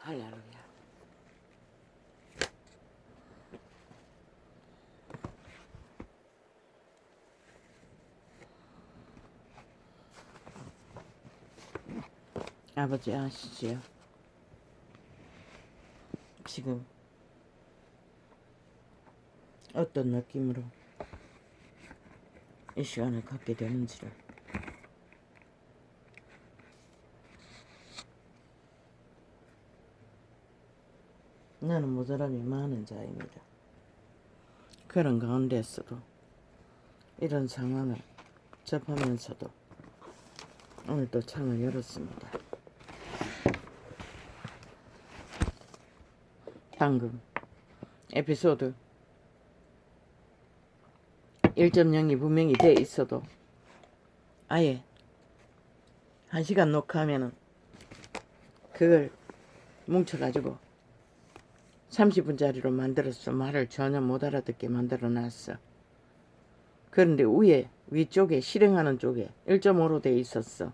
할렐루야. 아버지 아시지요? 지금 어떤 느낌으로 이 시간을 갖게 되는지를 나는 모자람이 많은 자입니다. 그런 가운데서도 이런 상황을 접하면서도 오늘 또 창을 열었습니다. 방금 에피소드 1.0이 분명히 돼 있어도 아예 1시간 녹화하면은 그걸 뭉쳐가지고 30분짜리로 만들어서 말을 전혀 못 알아듣게 만들어 놨어. 그런데 위쪽에 실행하는 쪽에 1.5로 돼 있었어.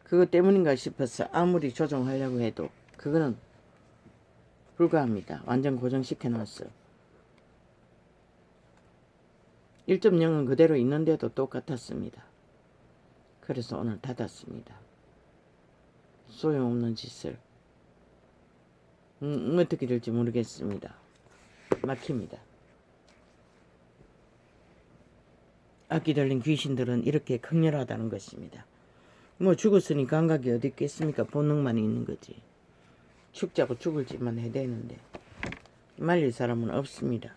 그것 때문인가 싶어서 아무리 조정하려고 해도 그거는 불가합니다. 완전 고정시켜 놨어. 1.0은 그대로 있는데도 똑같았습니다. 그래서 오늘 닫았습니다. 소용없는 짓을 어떻게 될지 모르겠습니다. 막힙니다. 악기 들린 귀신들은 이렇게 강렬하다는 것입니다. 뭐 죽었으니 감각이 어디 있겠습니까? 본능만 있는 거지. 죽자고 죽을 짓만 해야 되는데 말릴 사람은 없습니다.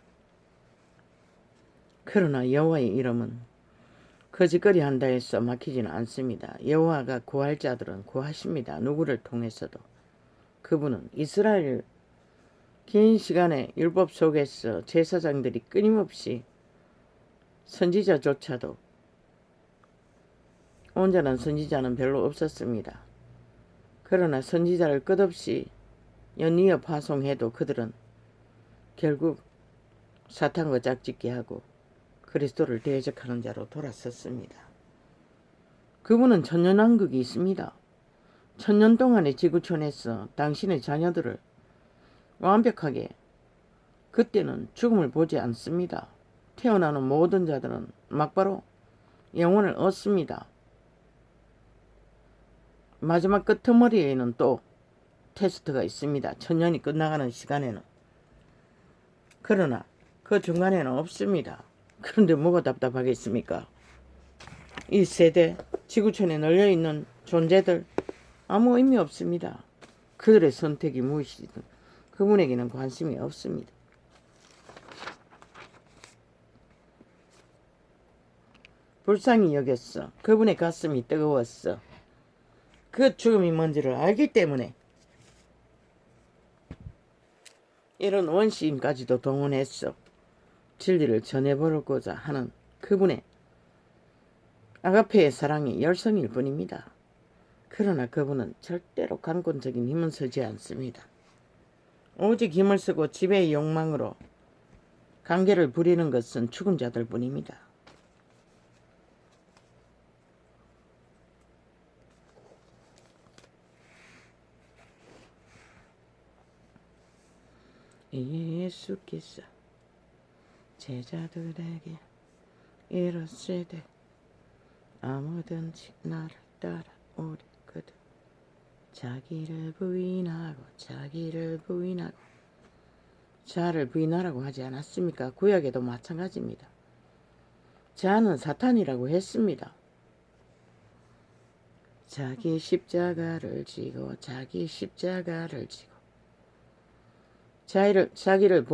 그러나 여호와의 이름은 거짓거리 한다 해서 막히지는 않습니다. 여호와가 구할 자들은 구하십니다. 누구를 통해서도. 그분은 이스라엘 긴 시간의 율법 속에서 제사장들이 끊임없이 선지자조차도 온전한 선지자는 별로 없었습니다. 그러나 선지자를 끝없이 연이어 파송해도 그들은 결국 사탄과 짝짓기 하고 그리스도를 대적하는 자로 돌아섰습니다. 그분은 천년왕국이 있습니다. 천년 동안의 지구촌에서 당신의 자녀들을 완벽하게 그때는 죽음을 보지 않습니다. 태어나는 모든 자들은 막바로 영혼을 얻습니다. 마지막 끄트머리에는 또 테스트가 있습니다. 천년이 끝나가는 시간에는. 그러나 그 중간에는 없습니다. 그런데 뭐가 답답하겠습니까? 이 세대 지구촌에 널려있는 존재들 아무 의미 없습니다. 그들의 선택이 무엇이든 그분에게는 관심이 없습니다. 불쌍히 여겼어. 그분의 가슴이 뜨거웠어. 그 죽음이 뭔지를 알기 때문에 이런 원시인까지도 동원했어. 진리를 전해보고자 하는 그분의 아가페의 사랑이 열성일 뿐입니다. 그러나 그분은 절대로 강권적인 힘은 쓰지 않습니다. 오직 힘을 쓰고 지배의 욕망으로 관계를 부리는 것은 죽은 자들 뿐입니다. 예수께서 제자들에게 이르시되 아무든지 나를 따라오리거든 자기를 부인하고 자를 부인하라고 하지 않았습니까? 구약에도 마찬가지입니다. 자는 사탄이라고 했습니다. 자기 십자가를 지고 자기를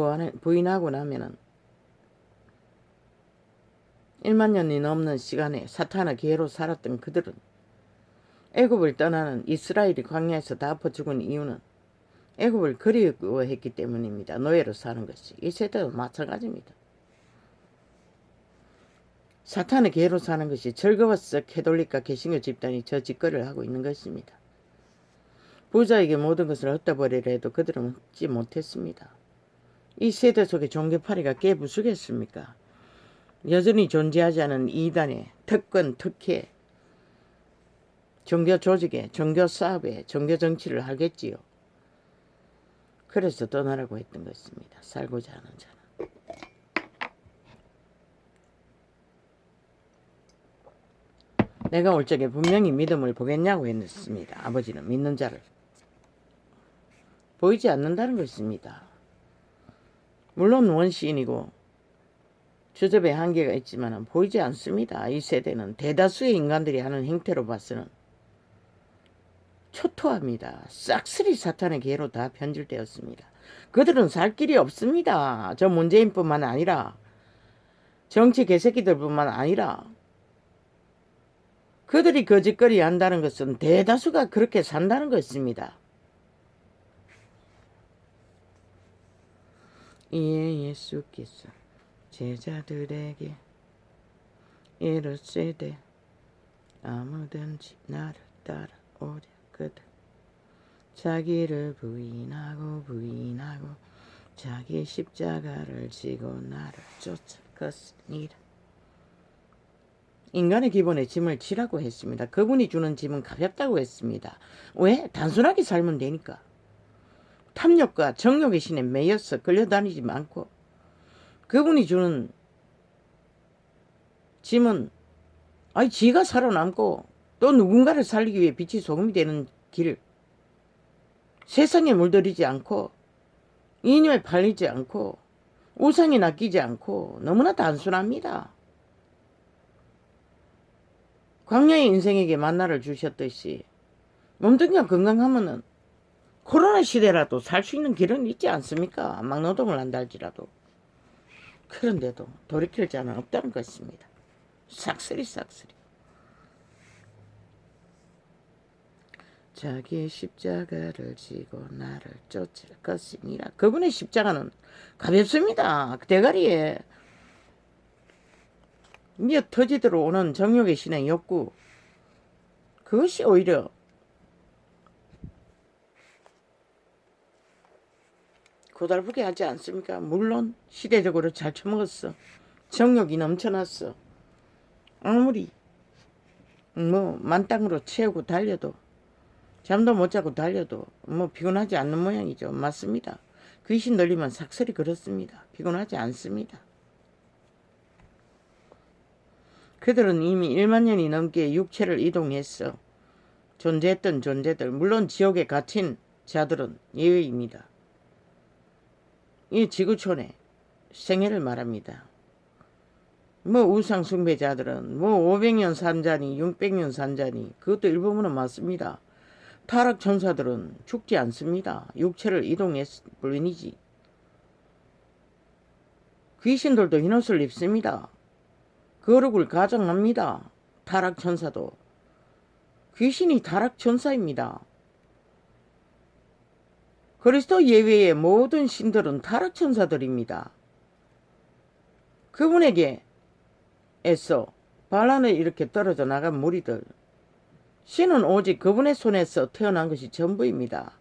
부인하고 나면은 1만 년이 넘는 시간에 사탄의 계로 살았던 그들은 애굽을 떠나는 이스라엘이 광야에서 다 아파 죽은 이유는 애굽을 그리워했기 때문입니다. 노예로 사는 것이. 이 세대도 마찬가지입니다. 사탄의 계로 사는 것이 즐거워서 캐톨릭과 개신교 집단이 저 짓거리를 하고 있는 것입니다. 부자에게 모든 것을 얻어버리려 해도 그들은 얻지 못했습니다. 이 세대 속에 종교파리가 깨부수겠습니까? 여전히 존재하지 않은 이단의 특권, 특혜, 종교 조직에, 종교 사업에, 종교 정치를 하겠지요. 그래서 떠나라고 했던 것입니다. 살고자 하는 자는. 내가 올 적에 분명히 믿음을 보겠냐고 했습니다. 아버지는 믿는 자를. 보이지 않는다는 것입니다. 물론 원시인이고 주접의 한계가 있지만 보이지 않습니다. 이 세대는 대다수의 인간들이 하는 행태로 봐서는 초토합니다. 싹쓸이 사탄의 계로 다 변질되었습니다. 그들은 살 길이 없습니다. 저 문재인뿐만 아니라 정치 개새끼들뿐만 아니라 그들이 거짓거리 한다는 것은 대다수가 그렇게 산다는 것입니다. 이에 예수께서 제자들에게 이르시되 아무든지 나를 따라오려거든 자기를 부인하고 자기 십자가를 지고 나를 쫓아갔으니라. 인간의 기본에 짐을 지라고 했습니다. 그분이 주는 짐은 가볍다고 했습니다. 왜? 단순하게 살면 되니까. 탐욕과 정욕의 신에 매여서 끌려다니지 않고 그분이 주는 짐은 지가 살아남고 또 누군가를 살리기 위해 빛이 소금이 되는 길, 세상에 물들이지 않고 이념에 팔리지 않고 우상에 낚이지 않고 너무나 단순합니다. 광야의 인생에게 만나를 주셨듯이 몸뚱이가 건강하면은 코로나 시대라도 살 수 있는 길은 있지 않습니까? 막노동을 한다 할지라도. 그런데도 돌이킬 자는 없다는 것입니다. 싹쓸이. 자기의 십자가를 지고 나를 쫓을 것이니라. 그분의 십자가는 가볍습니다. 대가리에 미어 터지도록 오는 정욕의 신의 욕구, 그것이 오히려 고달프게 하지 않습니까? 물론 시대적으로 잘 처먹었어. 정욕이 넘쳐났어. 아무리 만땅으로 채우고 달려도 잠도 못 자고 달려도 피곤하지 않는 모양이죠. 맞습니다. 귀신 들리면 삭설이 그렇습니다. 피곤하지 않습니다. 그들은 이미 1만 년이 넘게 육체를 이동했어. 존재했던 존재들, 물론 지옥에 갇힌 자들은 예외입니다. 이 지구촌의 생애를 말합니다. 우상 숭배자들은 500년 산자니 600년 산자니 그것도 일부분은 맞습니다. 타락 천사들은 죽지 않습니다. 육체를 이동했을 뿐이지. 귀신들도 흰옷을 입습니다. 거룩을 가정합니다. 타락 천사도. 귀신이 타락 천사입니다. 그리스도 예외의 모든 신들은 타락 천사들입니다. 그분에게 애써 반란을 이렇게 떨어져 나간 무리들. 신은 오직 그분의 손에서 태어난 것이 전부입니다.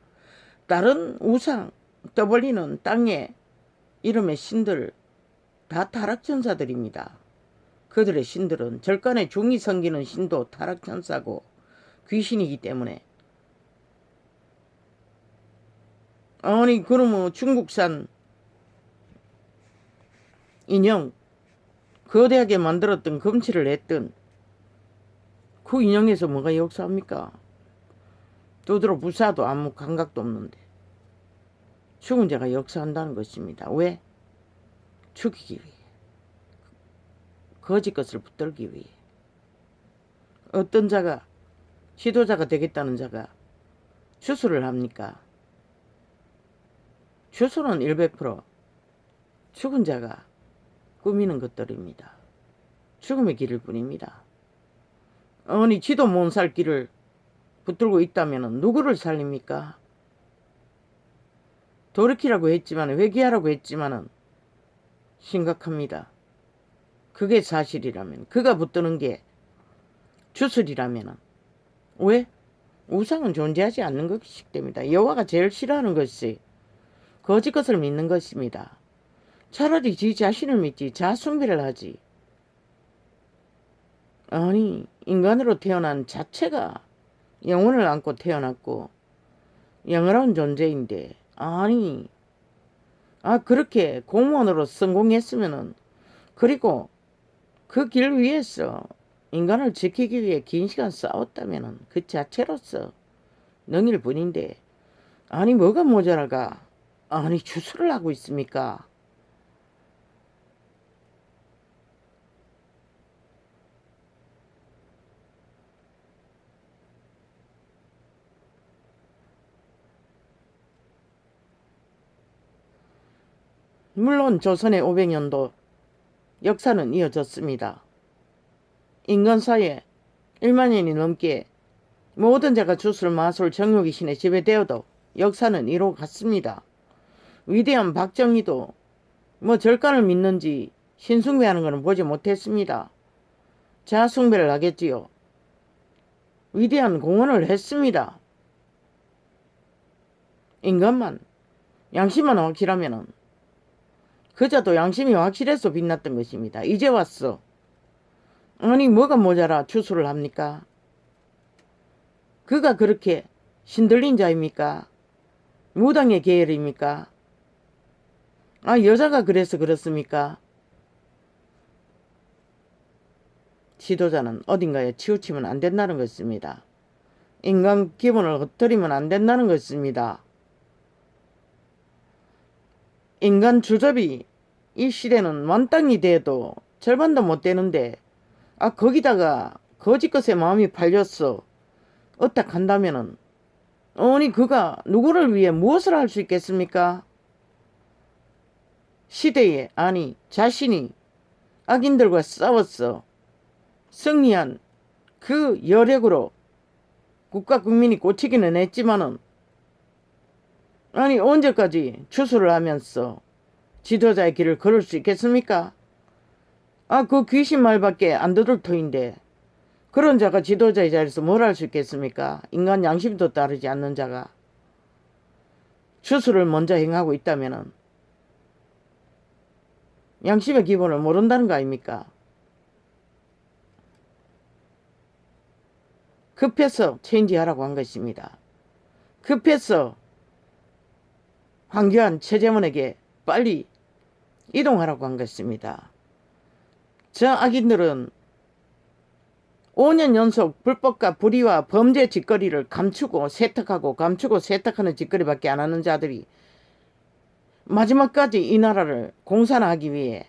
다른 우상 떠벌리는 땅의 이름의 신들 다 타락천사들입니다. 그들의 신들은 절간의 중이 섬기는 신도 타락천사고 귀신이기 때문에 그러면 중국산 인형 거대하게 만들었던 금치를 했던 그 인형에서 뭐가 역사합니까? 두드러 부사도 아무 감각도 없는데 죽은 자가 역사한다는 것입니다. 왜? 죽이기 위해. 거짓 것을 붙들기 위해. 어떤 자가 지도자가 되겠다는 자가 주술을 합니까? 주술은 100% 죽은 자가 꾸미는 것들입니다. 죽음의 길일 뿐입니다. 지도 못 살 길을 붙들고 있다면 누구를 살립니까? 돌이키라고 했지만 회개하라고 했지만은 심각합니다. 그게 사실이라면 그가 붙드는 게 주술이라면 왜? 우상은 존재하지 않는 것이기 때문이다. 여호와가 제일 싫어하는 것이 거짓 것을 믿는 것입니다. 차라리 지 자신을 믿지 자숭배를 하지. 인간으로 태어난 자체가 영혼을 안고 태어났고 영원한 존재인데 아니, 그렇게 공무원으로 성공했으면은, 그리고 그 길 위에서 인간을 지키기 위해 긴 시간 싸웠다면은 그 자체로서 능일 뿐인데, 아니, 뭐가 모자라가? 아니, 주술을 하고 있습니까? 물론 조선의 500년도 역사는 이어졌습니다. 인간사에 1만 년이 넘게 모든 자가 주술, 마술, 정욕의 신에 지배되어도 역사는 이로 갔습니다. 위대한 박정희도 뭐 절간을 믿는지 신숭배하는 것은 보지 못했습니다. 자숭배를 하겠지요. 위대한 공헌을 했습니다. 인간만 양심만 확실하면은 그자도 양심이 확실해서 빛났던 것입니다. 이제 왔어. 아니 뭐가 모자라 주술을 합니까? 그가 그렇게 신들린 자입니까? 무당의 계열입니까? 여자가 그래서 그렇습니까? 지도자는 어딘가에 치우치면 안 된다는 것입니다. 인간 기본을 흩뜨리면 안 된다는 것입니다. 인간 주접이 이 시대는 만땅이 돼도 절반도 못 되는데 거기다가 거짓것에 마음이 팔렸어. 어떡한다면은 아니 그가 누구를 위해 무엇을 할 수 있겠습니까? 시대에 아니 자신이 악인들과 싸웠어. 승리한 그 여력으로 국가 국민이 꽂히기는 했지만은 아니 언제까지 추수를 하면서 지도자의 길을 걸을 수 있겠습니까? 그 귀신 말밖에 안 들을 터인데 그런 자가 지도자의 자리에서 뭘 할 수 있겠습니까? 인간 양심도 따르지 않는 자가 추수를 먼저 행하고 있다면은 양심의 기본을 모른다는 거 아닙니까? 급해서 체인지하라고 한 것입니다. 급해서 황교안 최재원에게 빨리 이동하라고 한 것입니다. 저 악인들은 5년 연속 불법과 불의와 범죄 짓거리를 감추고 세탁하고 감추고 세탁하는 짓거리밖에 안 하는 자들이 마지막까지 이 나라를 공산하기 위해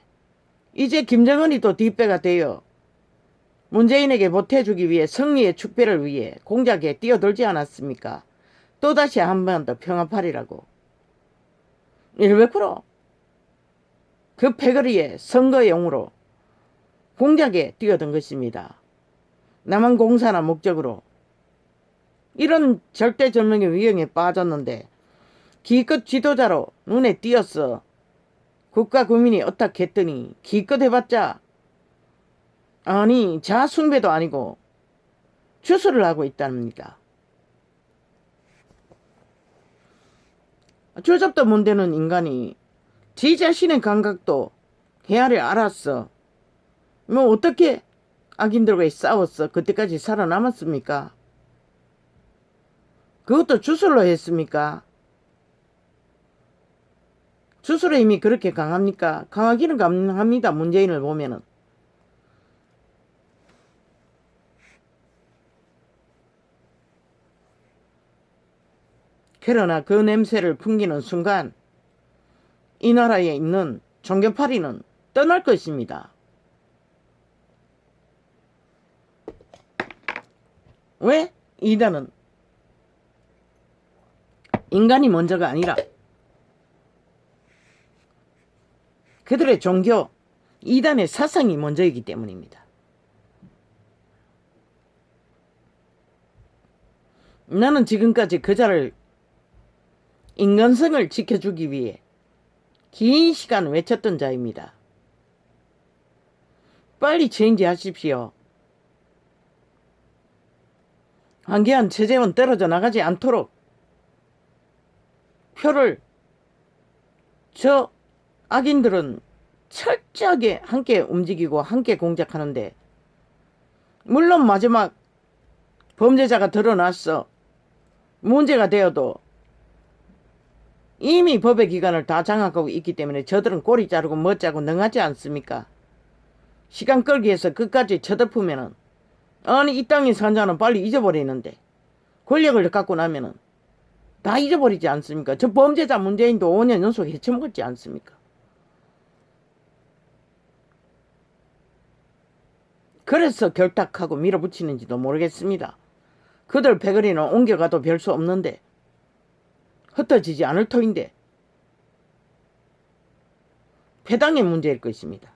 이제 김정은이 또 뒷배가 되어 문재인에게 보태주기 위해 승리의 축배를 위해 공작에 뛰어들지 않았습니까? 또다시 한 번 더 평화파리라고 100%그 패거리의 선거용으로 공작에 뛰어든 것입니다. 남한 공산화 목적으로 이런 절대절명의 위험에 빠졌는데 기껏 지도자로 눈에 띄었어. 국가 국민이 어떻게 했더니 기껏 해봤자 아니 자숭배도 아니고 주술을 하고 있답니다. 주접도 못 되는 인간이 지 자신의 감각도 헤아려 알았어. 뭐 어떻게 악인들과 싸웠어. 그때까지 살아남았습니까? 그것도 주술로 했습니까? 주술의 힘이 그렇게 강합니까? 강하기는 강합니다. 문재인을 보면은. 그러나 그 냄새를 풍기는 순간 이 나라에 있는 종교파리는 떠날 것입니다. 왜? 이단은 인간이 먼저가 아니라 그들의 종교, 이단의 사상이 먼저이기 때문입니다. 나는 지금까지 그자를 인간성을 지켜주기 위해 긴 시간 외쳤던 자입니다. 빨리 체인지하십시오. 황교안 최재원 떨어져 나가지 않도록 표를 저 악인들은 철저하게 함께 움직이고 함께 공작하는데 물론 마지막 범죄자가 드러났어. 문제가 되어도 이미 법의 기관을 다 장악하고 있기 때문에 저들은 꼬리 자르고 멋자고 능하지 않습니까? 시간 끌기 위해서 끝까지 쳐덮으면은 아니 이 땅에 산 자는 빨리 잊어버리는데 권력을 갖고 나면은 다 잊어버리지 않습니까? 저 범죄자 문재인도 5년 연속 해쳐먹었지 않습니까? 그래서 결탁하고 밀어붙이는지도 모르겠습니다. 그들 패거리는 옮겨가도 별 수 없는데 흩어지지 않을 터인데 패당의 문제일 것입니다.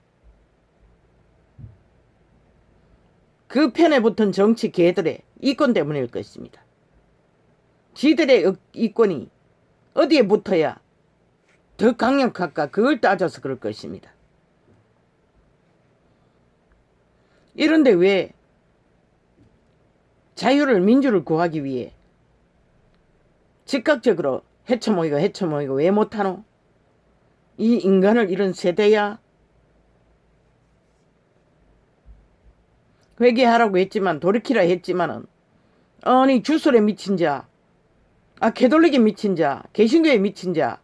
그 편에 붙은 정치 개들의 이권 때문일 것입니다. 지들의 이권이 어디에 붙어야 더 강력할까 그걸 따져서 그럴 것입니다. 이런데 왜 자유를 민주를 구하기 위해 즉각적으로 헤쳐모이고 왜 못하노? 이 인간을 이런 세대야? 회개하라고 했지만 돌이키라 했지만은 아니 주술에 미친 자, 캐톨릭에 미친 자, 개신교에 미친 자,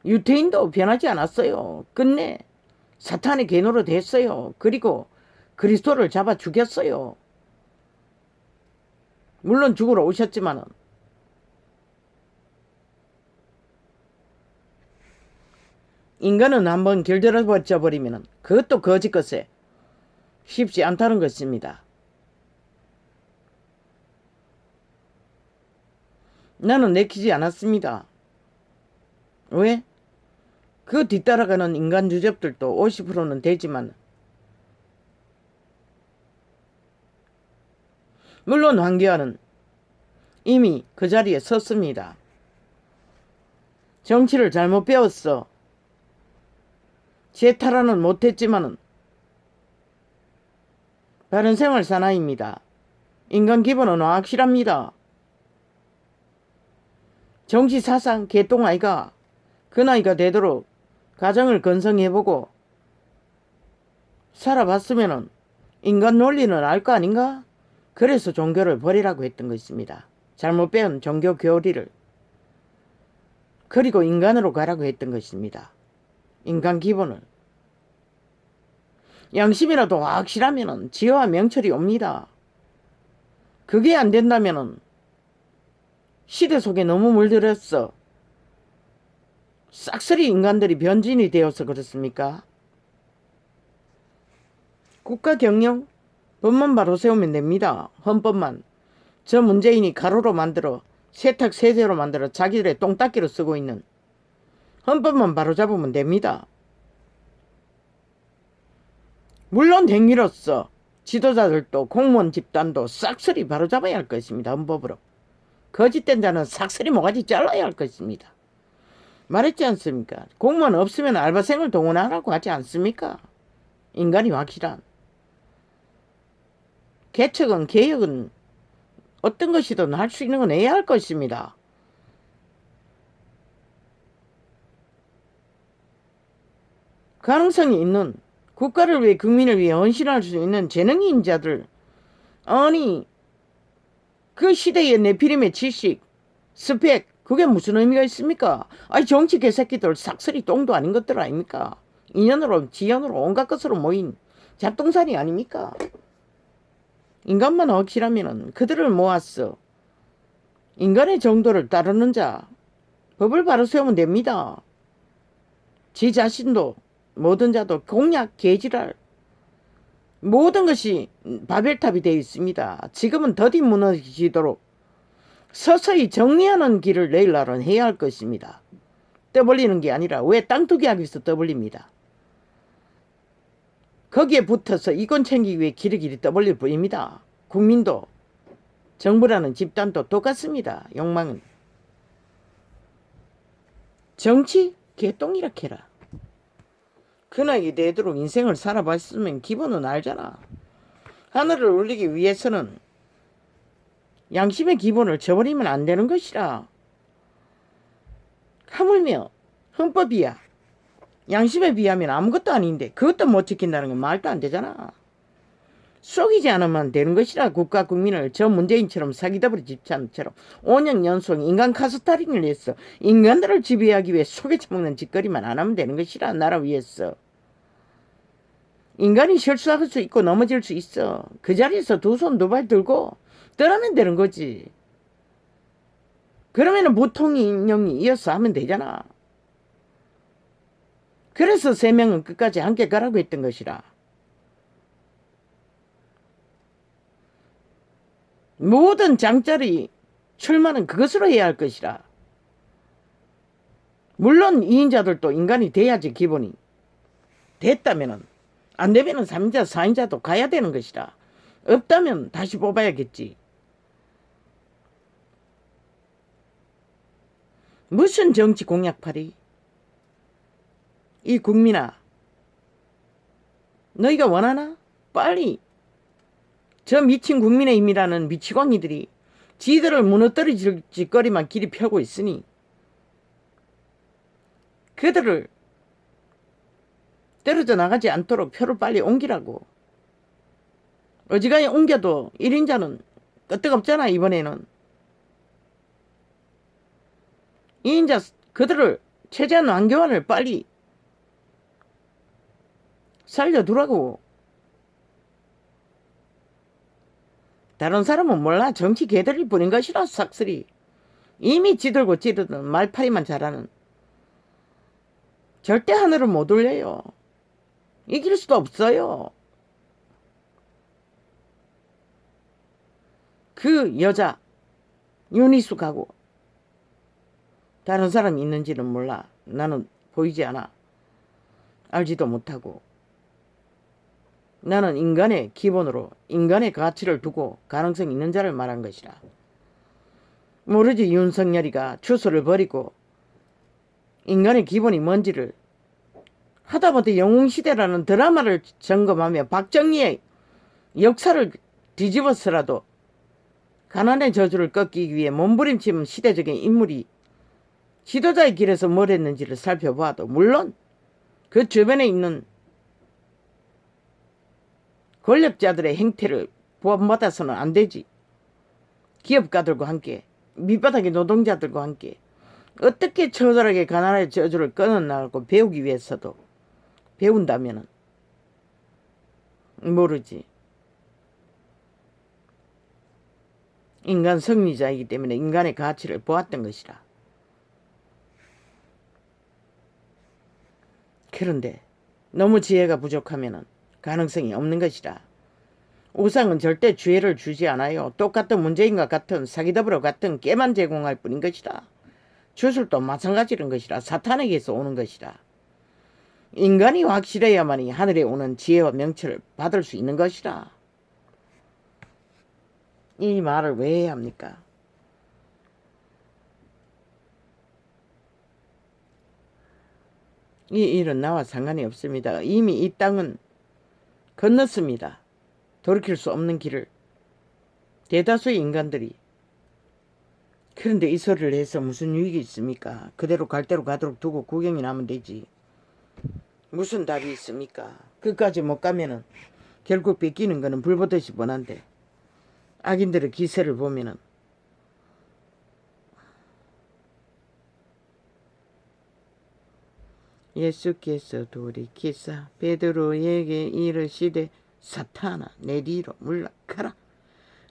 유태인도 변하지 않았어요. 끝내 사탄의 계노로 됐어요. 그리고 그리스도를 잡아 죽였어요. 물론 죽으러 오셨지만은 인간은 한번 길들여 버리면은 그것도 거짓 것에 쉽지 않다는 것입니다. 나는 내키지 않았습니다. 왜? 그 뒤따라가는 인간 주접들도 50%는 되지만 물론 황교안은 이미 그 자리에 섰습니다. 정치를 잘못 배웠어. 재탈환은 못했지만은 바른생활 사나이입니다. 인간 기본은 확실합니다. 정치 사상 개똥 아이가 그 나이가 되도록 가정을 건성해보고 살아봤으면은 인간 논리는 알 거 아닌가? 그래서 종교를 버리라고 했던 것입니다. 잘못 배운 종교 교리를. 그리고 인간으로 가라고 했던 것입니다. 인간 기본을. 양심이라도 확실하면은 지혜와 명철이 옵니다. 그게 안 된다면은 시대 속에 너무 물들었어. 싹쓸이 인간들이 변진이 되어서 그렇습니까? 국가 경영? 법만 바로 세우면 됩니다. 헌법만. 저 문재인이 가로로 만들어 세탁 세제로 만들어 자기들의 똥닦기로 쓰고 있는 헌법만 바로 잡으면 됩니다. 물론 행위로서 지도자들도 공무원 집단도 싹쓸이 바로 잡아야 할 것입니다. 헌법으로. 거짓된 자는 싹쓸이 모가지 잘라야 할 것입니다. 말했지 않습니까? 공무원 없으면 알바생을 동원하라고 하지 않습니까? 인간이 확실한. 개척은 개혁은 어떤 것이든 할 수 있는 건 해야 할 것입니다. 가능성이 있는 국가를 위해 국민을 위해 헌신할 수 있는 재능이 있는 자들 아니 그 시대의 네피림의 지식 스펙 그게 무슨 의미가 있습니까? 아니 정치 개새끼들 싹쓸이 똥도 아닌 것들 아닙니까? 인연으로 지연으로 온갖 것으로 모인 잡동사니 아닙니까? 인간만 확실하면은 그들을 모았어. 인간의 정도를 따르는 자 법을 바로 세우면 됩니다. 지 자신도 모든 자도 공약 개지랄 모든 것이 바벨탑이 되어 있습니다. 지금은 더디 무너지도록 서서히 정리하는 길을 내일 날은 해야 할 것입니다. 떠벌리는 게 아니라 왜 땅두기 하기 위해서 떠벌립니다. 거기에 붙어서 이권 챙기기 위해 길이길이 떠벌릴 뿐입니다. 국민도 정부라는 집단도 똑같습니다. 욕망은. 정치? 개똥이라 캐라. 그 나이에 되도록 인생을 살아봤으면 기본은 알잖아. 하늘을 울리기 위해서는 양심의 기본을 저버리면 안 되는 것이라. 하물며 헌법이야. 양심에 비하면 아무것도 아닌데 그것도 못 지킨다는 건 말도 안 되잖아. 속이지 않으면 되는 것이라. 국가 국민을 저 문재인처럼 사기더블 집단처럼 5년 연속 인간 카스타링을 해서 인간들을 지배하기 위해 속에 처먹는 짓거리만 안 하면 되는 것이라. 나라 위해서. 인간이 실수할 수 있고 넘어질 수 있어. 그 자리에서 두 손 두 발 들고 떠나면 되는 거지. 그러면은 보통 인형이 이어서 하면 되잖아. 그래서 3명은 끝까지 함께 가라고 했던 것이라. 모든 장짜리 출마는 그것으로 해야 할 것이라. 물론 2인자들도 인간이 돼야지 기본이. 됐다면은 안 되면은 3인자 4인자도 가야 되는 것이라. 없다면 다시 뽑아야겠지. 무슨 정치 공약팔이? 이 국민아, 너희가 원하나? 빨리 저 미친 국민의힘이라는 미치광이들이 지들을 무너뜨릴 짓거리만 길이 펴고 있으니 그들을 떨어져 나가지 않도록 표를 빨리 옮기라고. 어지간히 옮겨도 1인자는 끄떡없잖아. 이번에는 2인자 그들을 최재한 왕교안을 빨리 살려두라고. 다른 사람은 몰라. 정치 개들일 뿐인 것이라. 싹쓸이 이미 지들고 지르던 말파리만 잘하는. 절대 하늘을 못 올려요. 이길 수도 없어요. 그 여자 윤희수 가고 다른 사람이 있는지는 몰라. 나는 보이지 않아. 알지도 못하고. 나는 인간의 기본으로 인간의 가치를 두고 가능성 있는 자를 말한 것이라. 모르지 윤석열이가 추수를 버리고 인간의 기본이 뭔지를 하다못해 영웅시대라는 드라마를 점검하며 박정희의 역사를 뒤집어서라도 가난의 저주를 꺾기 위해 몸부림치는 시대적인 인물이 지도자의 길에서 뭘 했는지를 살펴봐도 물론 그 주변에 있는 권력자들의 행태를 본받아서는 안 되지. 기업가들과 함께 밑바닥의 노동자들과 함께 어떻게 처절하게 가난의 저주를 끊어나가고 배우기 위해서도 배운다면은 모르지. 인간 승리자이기 때문에 인간의 가치를 보았던 것이라. 그런데 너무 지혜가 부족하면은 가능성이 없는 것이라. 우상은 절대 주의를 주지 않아요. 똑같은 문재인과 같은 사기더블어 같은 깨만 제공할 뿐인 것이라. 주술도 마찬가지인 것이라. 사탄에게서 오는 것이라. 인간이 확실해야만이 하늘에 오는 지혜와 명철을 받을 수 있는 것이라. 이 말을 왜 해야 합니까? 이 일은 나와 상관이 없습니다. 이미 이 땅은 건넜습니다. 돌이킬 수 없는 길을. 대다수의 인간들이. 그런데 이 소리를 해서 무슨 유익이 있습니까? 그대로 갈 대로 가도록 두고 구경이나 하면 되지. 무슨 답이 있습니까? 끝까지 못 가면은 결국 뺏기는 거는 불보듯이 뻔한데 악인들의 기세를 보면은 예수께서 돌이키사 베드로에게 이르시되 사탄아 내 뒤로 물러가라.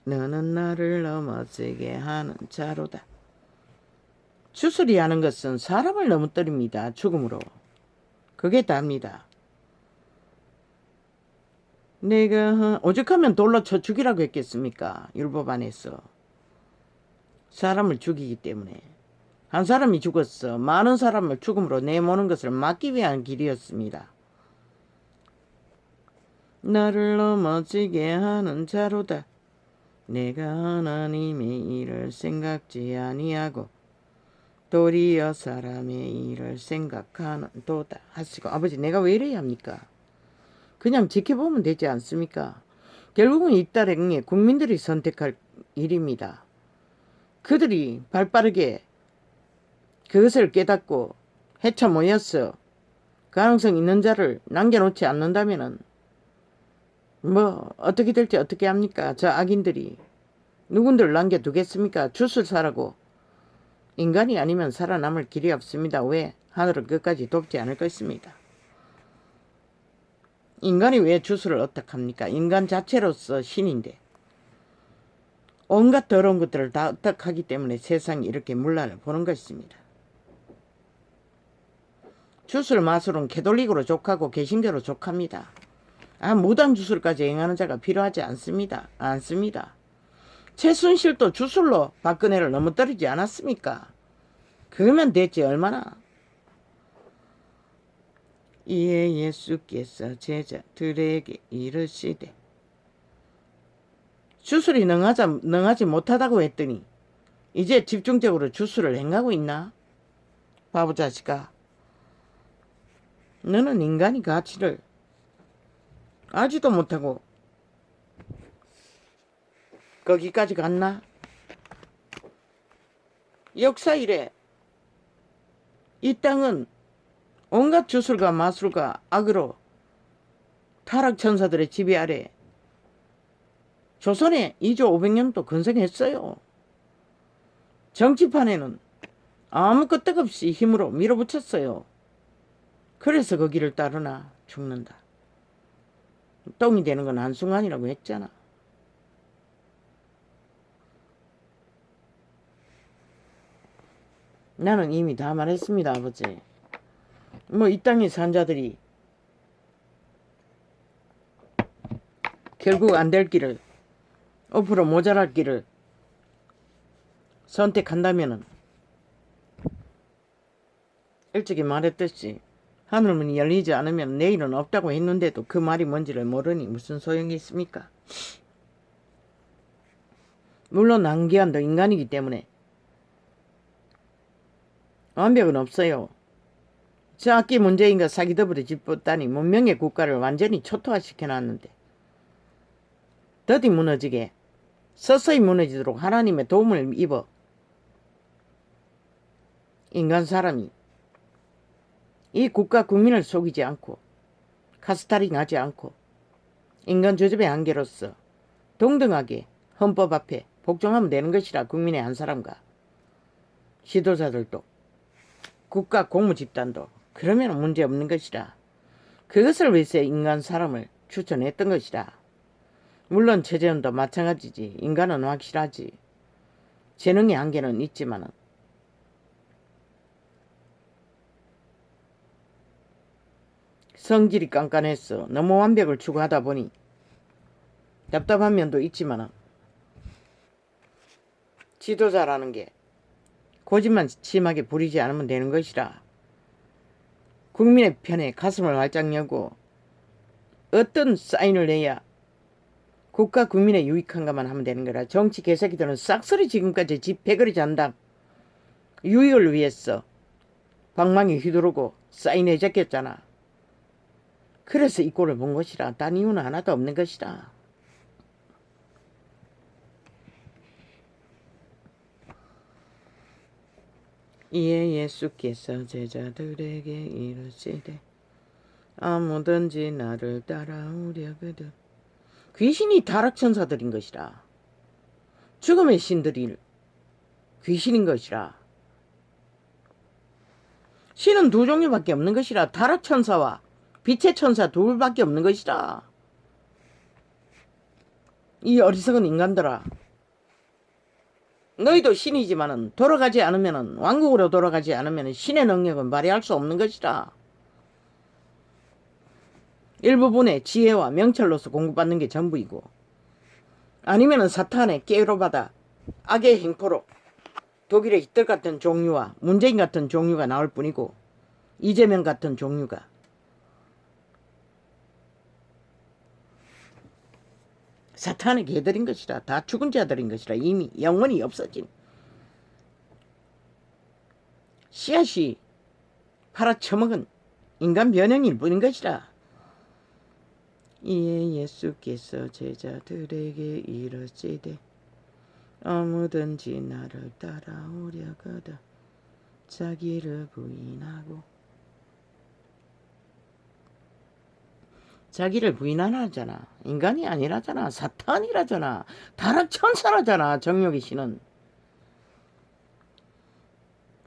너는 나를 넘어지게 하는 자로다. 주술이 하는 것은 사람을 넘어뜨립니다. 죽음으로. 그게 답니다. 내가 오죽하면 돌로 쳐 죽이라고 했겠습니까? 율법 안에서. 사람을 죽이기 때문에. 한 사람이 죽었어. 많은 사람을 죽음으로 내모는 것을 막기 위한 길이었습니다. 나를 넘어지게 하는 자로다. 내가 하나님의 일을 생각지 아니하고 도리어 사람의 일을 생각하는 도다 하시고. 아버지 내가 왜 이래야 합니까? 그냥 지켜보면 되지 않습니까? 결국은 이 딸의 국민들이 선택할 일입니다. 그들이 발빠르게 그것을 깨닫고 헤쳐 모여서 가능성 있는 자를 남겨놓지 않는다면은 뭐 어떻게 될지 어떻게 합니까? 저 악인들이 누군들 남겨두겠습니까? 주술 사라고. 인간이 아니면 살아남을 길이 없습니다. 왜? 하늘은 끝까지 돕지 않을 것입니다. 인간이 왜 주술을 어떡합니까? 인간 자체로서 신인데 온갖 더러운 것들을 다 어떡하기 때문에 세상이 이렇게 문란을 보는 것입니다. 주술 마술은 캐톨릭으로 족하고 개신교로 족합니다. 무당 주술까지 행하는 자가 필요하지 않습니다. 최순실도 주술로 박근혜를 넘어뜨리지 않았습니까? 그러면 됐지 얼마나. 이에 예수께서 제자들에게 이르시되 주술이 능하지 못하다고 했더니 이제 집중적으로 주술을 행하고 있나? 바보 자식아. 너는 인간의 가치를 알지도 못하고 거기까지 갔나? 역사 이래. 이 땅은 온갖 주술과 마술과 악으로 타락천사들의 지배 아래 조선에 2조 500년도 건성했어요. 정치판에는 아무 끄떡 없이 힘으로 밀어붙였어요. 그래서 거기를 따르나 죽는다. 똥이 되는 건 한순간이라고 했잖아. 나는 이미 다 말했습니다, 아버지. 이 땅의 산자들이 결국 안 될 길을, 5% 모자랄 길을 선택한다면은 일찍이 말했듯이 하늘문이 열리지 않으면 내일은 없다고 했는데도 그 말이 뭔지를 모르니 무슨 소용이 있습니까? 물론 난기한도 인간이기 때문에 완벽은 없어요. 저 악기 문재인과 사기더불이 짓붙다니 문명의 국가를 완전히 초토화시켜놨는데 더디 무너지게 서서히 무너지도록 하나님의 도움을 입어 인간 사람이 이 국가 국민을 속이지 않고 카스타링하지 않고 인간 조접의 한계로서 동등하게 헌법 앞에 복종하면 되는 것이라. 국민의 한 사람과 지도자들도 국가 공무집단도 그러면 문제없는 것이라. 그것을 위해서 인간 사람을 추천했던 것이라. 물론 최재현도 마찬가지지. 인간은 확실하지. 재능의 한계는 있지만은 성질이 깐깐해서 너무 완벽을 추구하다 보니 답답한 면도 있지만은 지도자라는 게 고집만 심하게 부리지 않으면 되는 것이라. 국민의 편에 가슴을 활짝 여고 어떤 사인을 내야 국가 국민의 유익한가만 하면 되는 거라. 정치 개새끼들은 싹소리 지금까지 집 배거리 잔다 유익을 위해서 방망이 휘두르고 사인해 제꼈잖아. 그래서 이 꼴을 본 것이라. 딴 이유는 하나도 없는 것이라. 이에 예수께서 제자들에게 이르시되 아무든지 나를 따라오려거든. 귀신이 타락천사들인 것이라. 죽음의 신들이 귀신인 것이라. 신은 두 종류밖에 없는 것이라. 타락천사와 빛의 천사 둘밖에 없는 것이라. 이 어리석은 인간들아, 너희도 신이지만은 돌아가지 않으면은, 왕국으로 돌아가지 않으면은 신의 능력은 발휘할 수 없는 것이라. 일부분의 지혜와 명철로서 공부받는 게 전부이고, 아니면은 사탄의 깨로 받아 악의 행포로 독일의 히틀 같은 종류와 문재인 같은 종류가 나올 뿐이고, 이재명 같은 종류가 사탄의 개들인 것이라. 다 죽은 자들인 것이라. 이미 영원히 없어진 씨앗이 팔아쳐먹은 인간 변형일 뿐인 것이라. 이에 예수께서 제자들에게 이르시되 아무든지 나를 따라오려거든 자기를 부인하고 자기를 부인 안 하잖아. 인간이 아니라잖아. 사탄이라잖아. 타락천사라잖아. 정욕의 신은.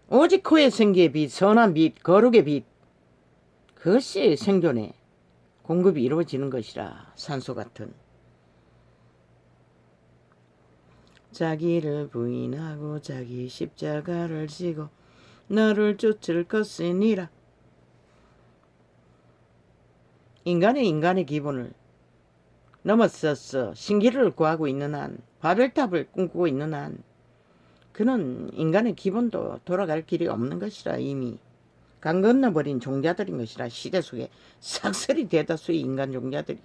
오직 그의 생기의 빛, 선한 빛, 거룩의 빛, 그것이 생존에 공급이 이루어지는 것이라. 산소 같은. 자기를 부인하고 자기 십자가를 지고 너를 쫓을 것이니라. 인간의 기본을 넘어서서 신기를 구하고 있는 한, 바벨탑을 꿈꾸고 있는 한, 그는 인간의 기본도 돌아갈 길이 없는 것이라. 이미 강 건너버린 종자들인 것이라. 시대 속에 삭설이 대다수의 인간 종자들이.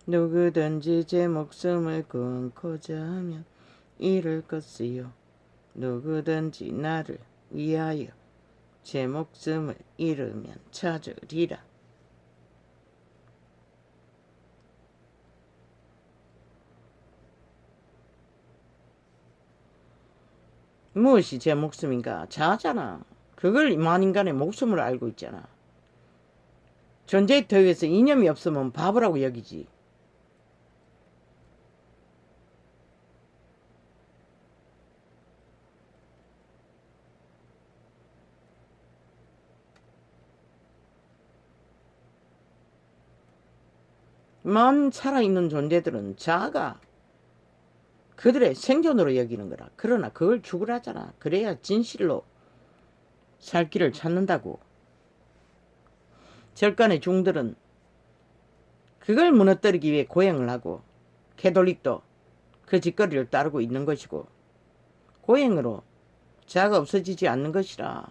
누구든지 제 목숨을 끊고자 하면 잃을 것이요, 누구든지 나를 위하여 제 목숨을 잃으면 찾으리라. 무엇이 제 목숨인가? 자아잖아. 그걸 만인간의 목숨을 알고 있잖아. 존재의 터위에서 이념이 없으면 바보라고 여기지. 만 살아있는 존재들은 자아가 그들의 생존으로 여기는 거라. 그러나 그걸 죽으라잖아. 그래야 진실로 살 길을 찾는다고. 절간의 중들은 그걸 무너뜨리기 위해 고행을 하고, 캐톨릭도 그 짓거리를 따르고 있는 것이고, 고행으로 자아가 없어지지 않는 것이라.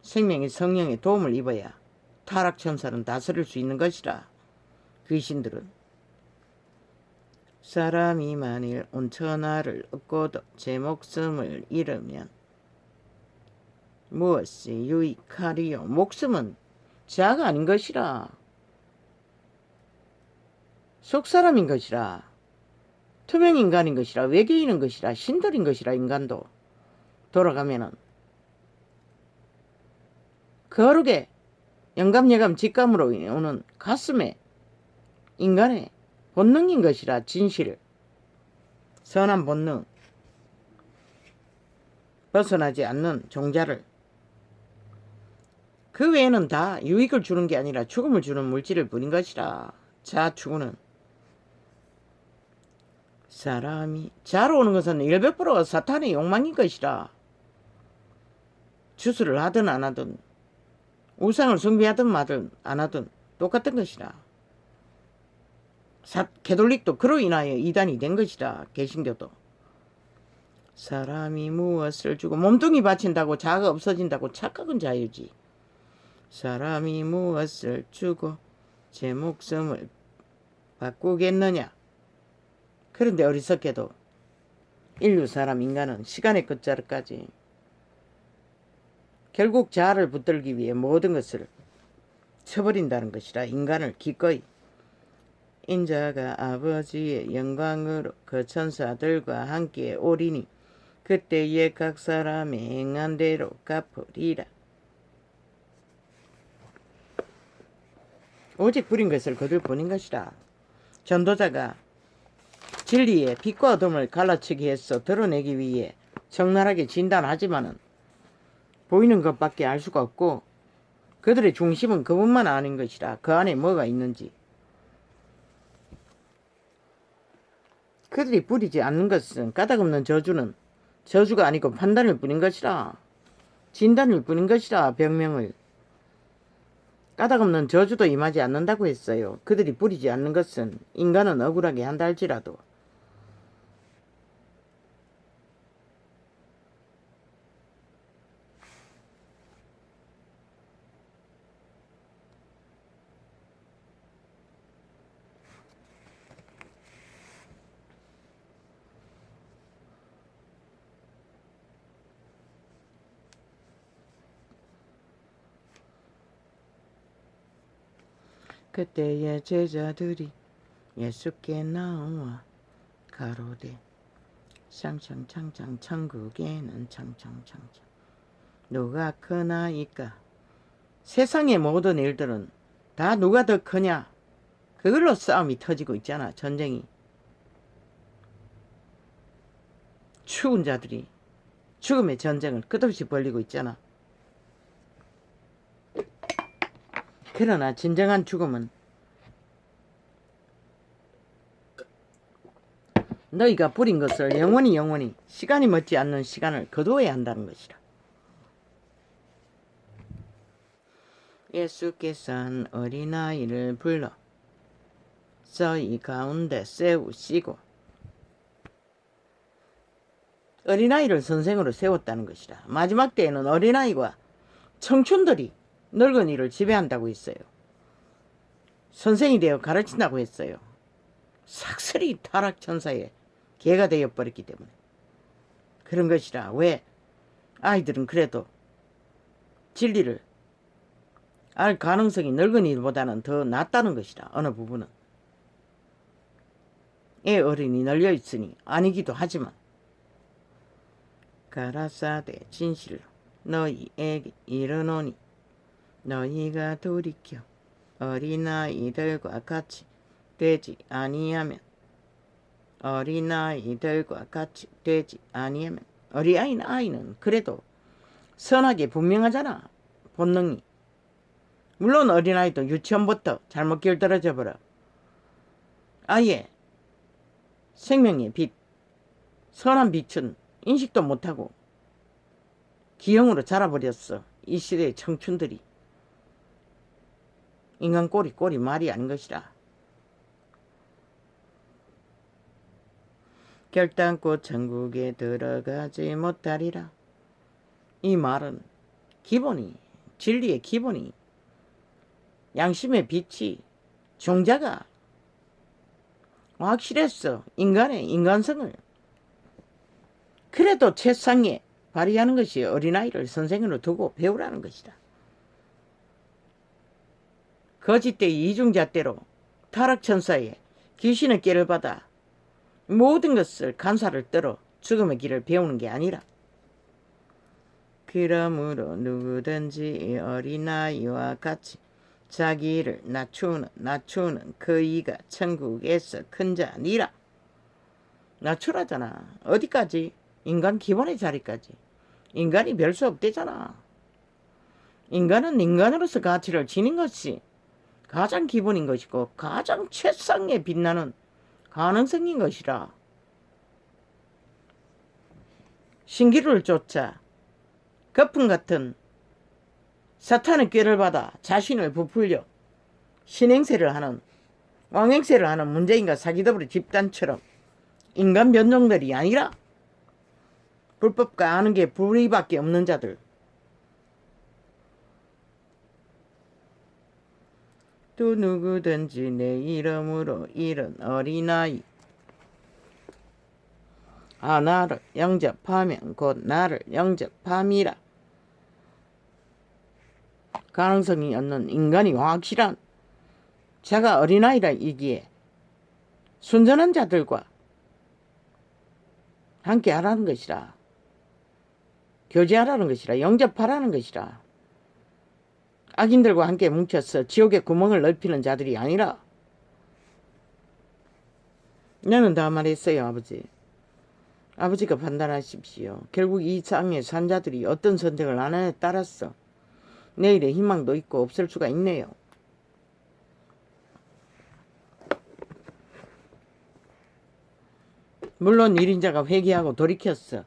생명의 성령의 도움을 입어야 타락천사는 다스릴 수 있는 것이라. 귀신들은 사람이 만일 온 천하를 얻고도 제 목숨을 잃으면 무엇이 유익하리요. 목숨은 자아가 아닌 것이라. 속사람인 것이라. 투명인간인 것이라. 외계인인 것이라. 신들인 것이라. 인간도 돌아가면은 거룩의 영감예감 직감으로 오는 가슴에 인간의 본능인 것이라. 진실, 선한 본능, 벗어나지 않는 종자를, 그 외에는 다 유익을 주는 게 아니라 죽음을 주는 물질을 뿐인 것이라. 자추구는 사람이 자로 오는 것은 100% 사탄의 욕망인 것이라. 주술을 하든 안 하든, 우상을 숭배하든 마든 안 하든 똑같은 것이라. 캐톨릭도 그로 인하여 이단이 된 것이라. 개신교도. 사람이 무엇을 주고 몸뚱이 바친다고 자아가 없어진다고 착각은 자유지. 사람이 무엇을 주고 제 목숨을 바꾸겠느냐. 그런데 어리석게도 인류 사람 인간은 시간의 끝자락까지 결국 자아를 붙들기 위해 모든 것을 쳐버린다는 것이라. 인간을 기꺼이 인자가 아버지의 영광으로 그 천사들과 함께 오리니 그때에 각 사람의 행한 대로 갚으리라. 오직 부린 것을 거둘 뿐인 것이라. 전도자가 진리의 빛과 어둠을 갈라치기 해서 드러내기 위해 적나라하게 진단하지만은 보이는 것밖에 알 수가 없고, 그들의 중심은 그분만 아는 것이라. 그 안에 뭐가 있는지. 그들이 부리지 않는 것은 까닭없는 저주는 저주가 아니고 판단일 뿐인 것이라. 진단일 뿐인 것이라. 병명을. 까닭없는 저주도 임하지 않는다고 했어요. 그들이 부리지 않는 것은 인간은 억울하게 한다 할지라도. 그때의 제자들이 예수께 나와 가로되 창창창창 천국에는 창창창창 누가 크나이까. 세상의 모든 일들은 다 누가 더 크냐? 그걸로 싸움이 터지고 있잖아. 전쟁이. 죽은 자들이 죽음의 전쟁을 끝없이 벌리고 있잖아. 그러나 진정한 죽음은 너희가 부린 것을 영원히 시간이 멎지 않는 시간을 거두어야 한다는 것이라. 예수께서는 어린아이를 불러 저희 가운데 세우시고 어린아이를 선생으로 세웠다는 것이라. 마지막 때에는 어린아이와 청춘들이 늙은이를 지배한다고 했어요. 선생이 되어 가르친다고 했어요. 삭슬이 타락천사의 개가 되어버렸기 때문에 그런 것이라. 왜? 아이들은 그래도 진리를 알 가능성이 늙은이보다는 더 낫다는 것이라. 어느 부분은 애 어른이 널려있으니 아니기도 하지만 가라사대 진실로 너희에게 이르노니 너희가 돌이켜 어린아이들과 같이 되지 아니하면 어린아이들과 같이 되지 아니하면 어린아이는 그래도 선하게 분명하잖아. 본능이. 물론 어린아이도 유치원부터 잘못 길들어져 버려. 아예 생명의 빛, 선한 빛은 인식도 못하고 기형으로 자라버렸어. 이 시대의 청춘들이. 인간 꼬리 말이 아닌 것이라. 결단코 천국에 들어가지 못하리라. 이 말은 기본이, 진리의 기본이, 양심의 빛이, 종자가 확실했어. 인간의 인간성을. 그래도 최상에 발휘하는 것이 어린아이를 선생으로 두고 배우라는 것이다. 거짓대의 이중잣대로 타락천사의 귀신의 깨를 받아 모든 것을 간사를 떨어 죽음의 길을 배우는 게 아니라, 그러므로 누구든지 어린아이와 같이 자기를 낮추는 그 이가 천국에서 큰 자니라. 낮추라잖아. 어디까지? 인간 기본의 자리까지. 인간이 별 수 없대잖아. 인간은 인간으로서 가치를 지닌 것이 가장 기본인 것이고 가장 최상에 빛나는 가능성인 것이라. 신기루를 쫓아 거품 같은 사탄의 꾀를 받아 자신을 부풀려 신행세를 하는, 왕행세를 하는 문재인과 사기더블의 집단처럼 인간 변종들이 아니라 불법과 아는 게 불의밖에 없는 자들. 또 누구든지 내 이름으로 이른 어린아이 나를 영접하면 곧 나를 영접함이라. 가능성이 없는 인간이 확실한 자가 어린아이라 이기에 순전한 자들과 함께 하라는 것이라. 교제하라는 것이라. 영접하라는 것이라. 악인들과 함께 뭉쳐서 지옥의 구멍을 넓히는 자들이 아니라. 나는 다 말했어요. 아버지가 판단하십시오. 결국 이 땅에 산 자들이 어떤 선택을 하느냐에 따라서 내일의 희망도 있고 없을 수가 있네요. 물론 1인자가 회개하고 돌이켰어.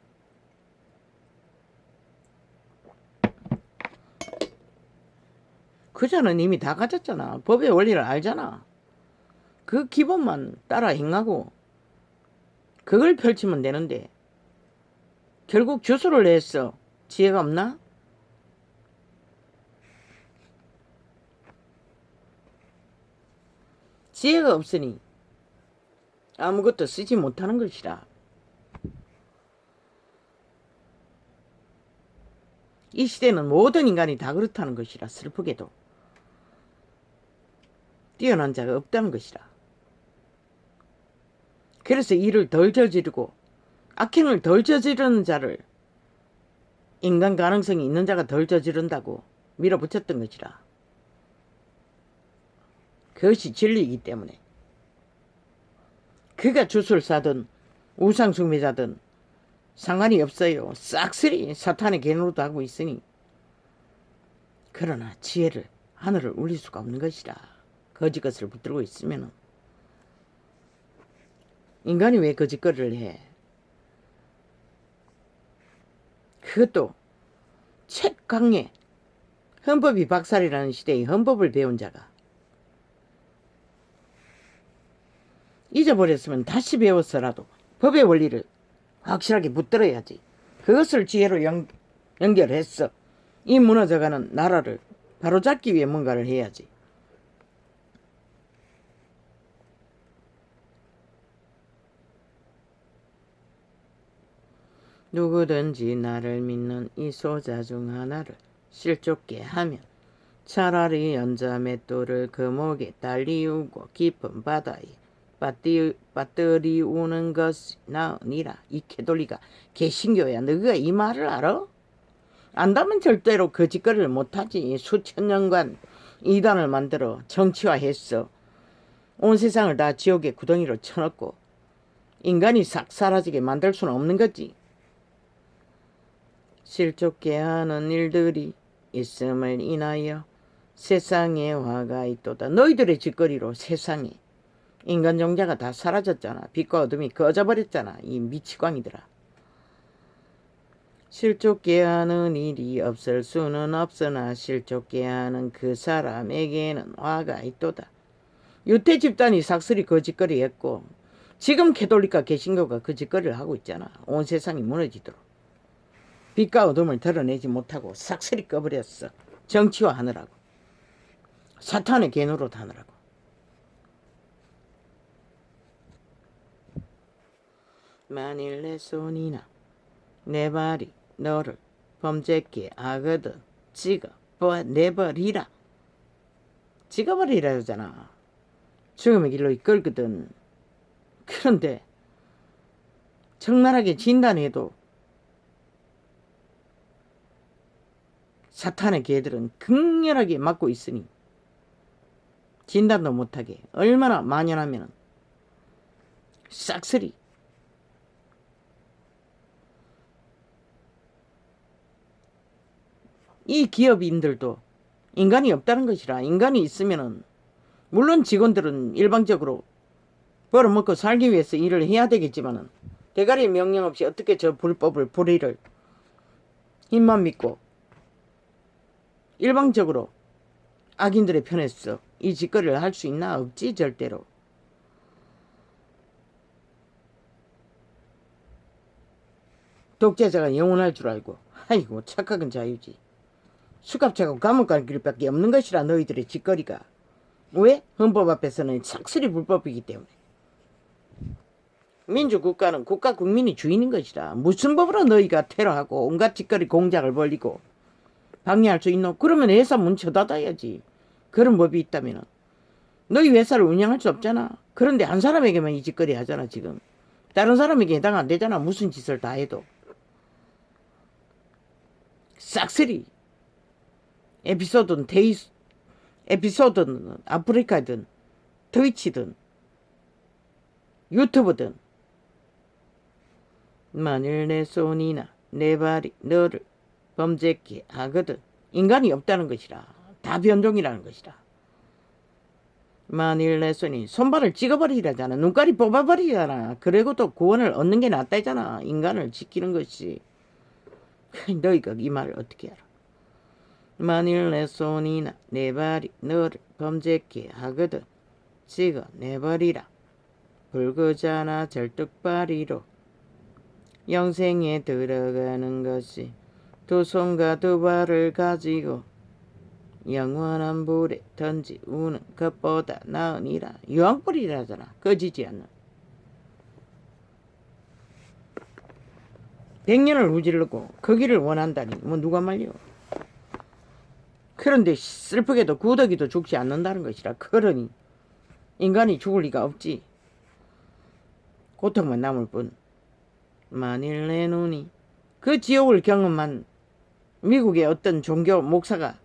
그자는 이미 다 가졌잖아. 법의 원리를 알잖아. 그 기본만 따라 행하고 그걸 펼치면 되는데 결국 주소를 냈어. 지혜가 없나? 지혜가 없으니 아무것도 쓰지 못하는 것이라. 이 시대는 모든 인간이 다 그렇다는 것이라. 슬프게도 뛰어난 자가 없다는 것이라. 그래서 일을 덜 저지르고 악행을 덜 저지르는 자를 인간 가능성이 있는 자가 덜 저지른다고 밀어붙였던 것이라. 그것이 진리이기 때문에. 그가 주술사든 우상숭배자든 상관이 없어요. 싹쓸이 사탄의 계노로도 하고 있으니. 그러나 지혜를 하늘을 울릴 수가 없는 것이라. 거짓 것을 붙들고 있으면은. 인간이 왜 거짓거리를 해? 그것도 책 강의, 헌법이 박살이라는 시대에 헌법을 배운 자가 잊어버렸으면 다시 배웠어라도 법의 원리를 확실하게 붙들어야지. 그것을 지혜로 연결했어. 이 무너져가는 나라를 바로잡기 위해 뭔가를 해야지. 누구든지 나를 믿는 이 소자 중 하나를 실족게 하면 차라리 연자 맷돌을 그 목에 달리우고 깊은 바다에 빠뜨리우는 것이 나으니라. 이 캐톨리가 개신교야. 너가 이 말을 알아? 안다면 절대로 거짓거리를 못하지. 수천 년간 이단을 만들어 정치화했어. 온 세상을 다 지옥의 구덩이로 쳐넣고 인간이 싹 사라지게 만들 수는 없는 거지. 실족게 하는 일들이 있음을 인하여 세상에 화가 있도다. 너희들의 짓거리로 세상에 인간 종자가 다 사라졌잖아. 빛과 어둠이 꺼져버렸잖아. 이 미치광이들아. 실족게 하는 일이 없을 수는 없으나 실족게 하는 그 사람에게는 화가 있도다. 유태 집단이 삭슬이 거짓거리 했고 지금 캐톨릭과 개신교가 거짓거리를 하고 있잖아. 온 세상이 무너지도록. 빛과 어둠을 드러내지 못하고 삭슬이 꺼버렸어. 정치화하느라고. 사탄의 계노로 하느라고. 만일 내 손이나 내 발이 너를 범죄케 하거든 찍어내버리라. 찍어버리라 하잖아. 죽음의 길로 이끌거든. 그런데 적나라하게 진단해도 사탄의 개들은 극렬하게 막고 있으니 진단도 못하게 얼마나 만연하면 싹쓸이 이 기업인들도 인간이 없다는 것이라. 인간이 있으면은 물론 직원들은 일방적으로 벌어먹고 살기 위해서 일을 해야 되겠지만은 대가리 명령 없이 어떻게 저 불의를 힘만 믿고 일방적으로 악인들의 편에서 이 짓거리를 할 수 있나? 없지. 절대로. 독재자가 영원할 줄 알고 아이고 착각은 자유지. 수갑차고 감옥 갈 길밖에 없는 것이라. 너희들의 짓거리가. 왜? 헌법 앞에서는 착실히 불법이기 때문에. 민주국가는 국가 국민이 주인인 것이라. 무슨 법으로 너희가 테러하고 온갖 짓거리 공작을 벌리고 방해할 수 있노? 그러면 회사 문 쳐닫아야지. 그런 법이 있다면 너희 회사를 운영할 수 없잖아. 그런데 한 사람에게만 이 짓거리 하잖아. 지금 다른 사람에게 해당 안 되잖아. 무슨 짓을 다 해도. 싹쓸이 에피소드는 에피소드는 아프리카든 트위치든 유튜브든 만일 내 손이나 내 발이 너를 범죄케 하거든. 인간이 없다는 것이라. 다 변종이라는 것이라. 만일 내 손이 손발을 찍어버리라잖아. 눈깔이 뽑아버리잖아. 그리고도 구원을 얻는 게 낫다잖아. 인간을 지키는 것이. 너희가 이 말을 어떻게 알아? 만일 내 손이나 내 발이 너를 범죄케 하거든 찍어내버리라. 불구자나 절뚝발이로 영생에 들어가는 것이 두 손과 두 발을 가지고 영원한 불에 던지우는 것보다 나으니라. 유황불이라잖아. 꺼지지 않는. 100년을 우질르고 거기를 원한다니 뭐 누가 말려. 그런데 슬프게도 구더기도 죽지 않는다는 것이라. 그러니 인간이 죽을 리가 없지. 고통만 남을 뿐. 만일 내 눈이 그 지옥을 경험한 미국의 어떤 종교 목사가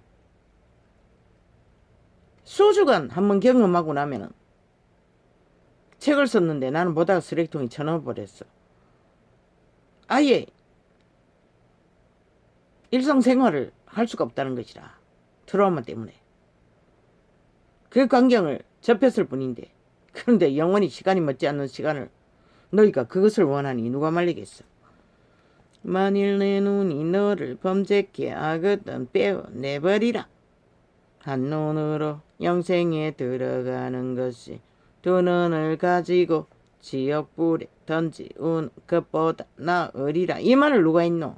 수주간 한번 경험하고 나면은 책을 썼는데 나는 보다가 쓰레기통에 쳐넣어버렸어. 아예 일상생활을 할 수가 없다는 것이라. 트라우마 때문에. 그 광경을 접했을 뿐인데, 그런데 영원히 시간이 멎지 않는 시간을 너희가 그것을 원하니 누가 말리겠어. 만일 내 눈이 너를 범죄케 하거든 빼어내버리라. 한눈으로 영생에 들어가는 것이 두 눈을 가지고 지옥불에 던지우는 것보다 나으리라. 이 말을 누가 했노?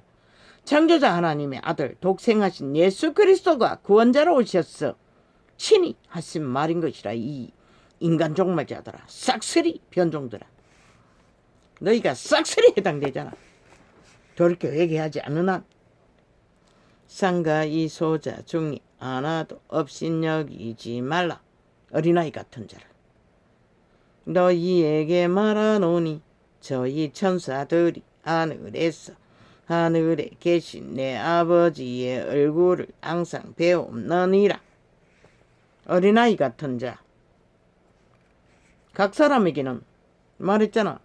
창조자 하나님의 아들 독생하신 예수 그리스도가 구원자로 오셨어. 친히 하신 말인 것이라. 이 인간 종말자들아, 싹쓸이 변종들아, 너희가 싹쓸이 해당되잖아. 돌이켜 회개하지 않는 한 상가 이 소자 중에 하나도 업신여기지 말라. 어린아이 같은 자를 너희에게 말하노니 저희 천사들이 하늘에 계신 내 아버지의 얼굴을 항상 배움느니라. 어린아이 같은 자. 각 사람에게는 말했잖아.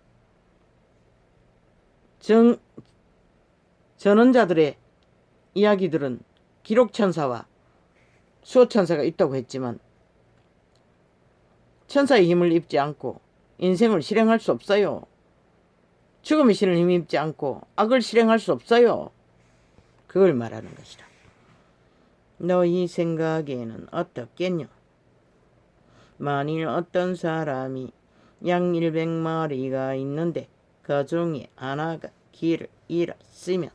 전원자들의 이야기들은 기록천사와 수호천사가 있다고 했지만 천사의 힘을 입지 않고 인생을 실행할 수 없어요. 죽음의 신을 힘입지 않고 악을 실행할 수 없어요. 그걸 말하는 것이다. 너희 생각에는 어떻겠냐? 만일 어떤 사람이 양 100마리가 있는데 그 중에 하나가 길을 잃었으면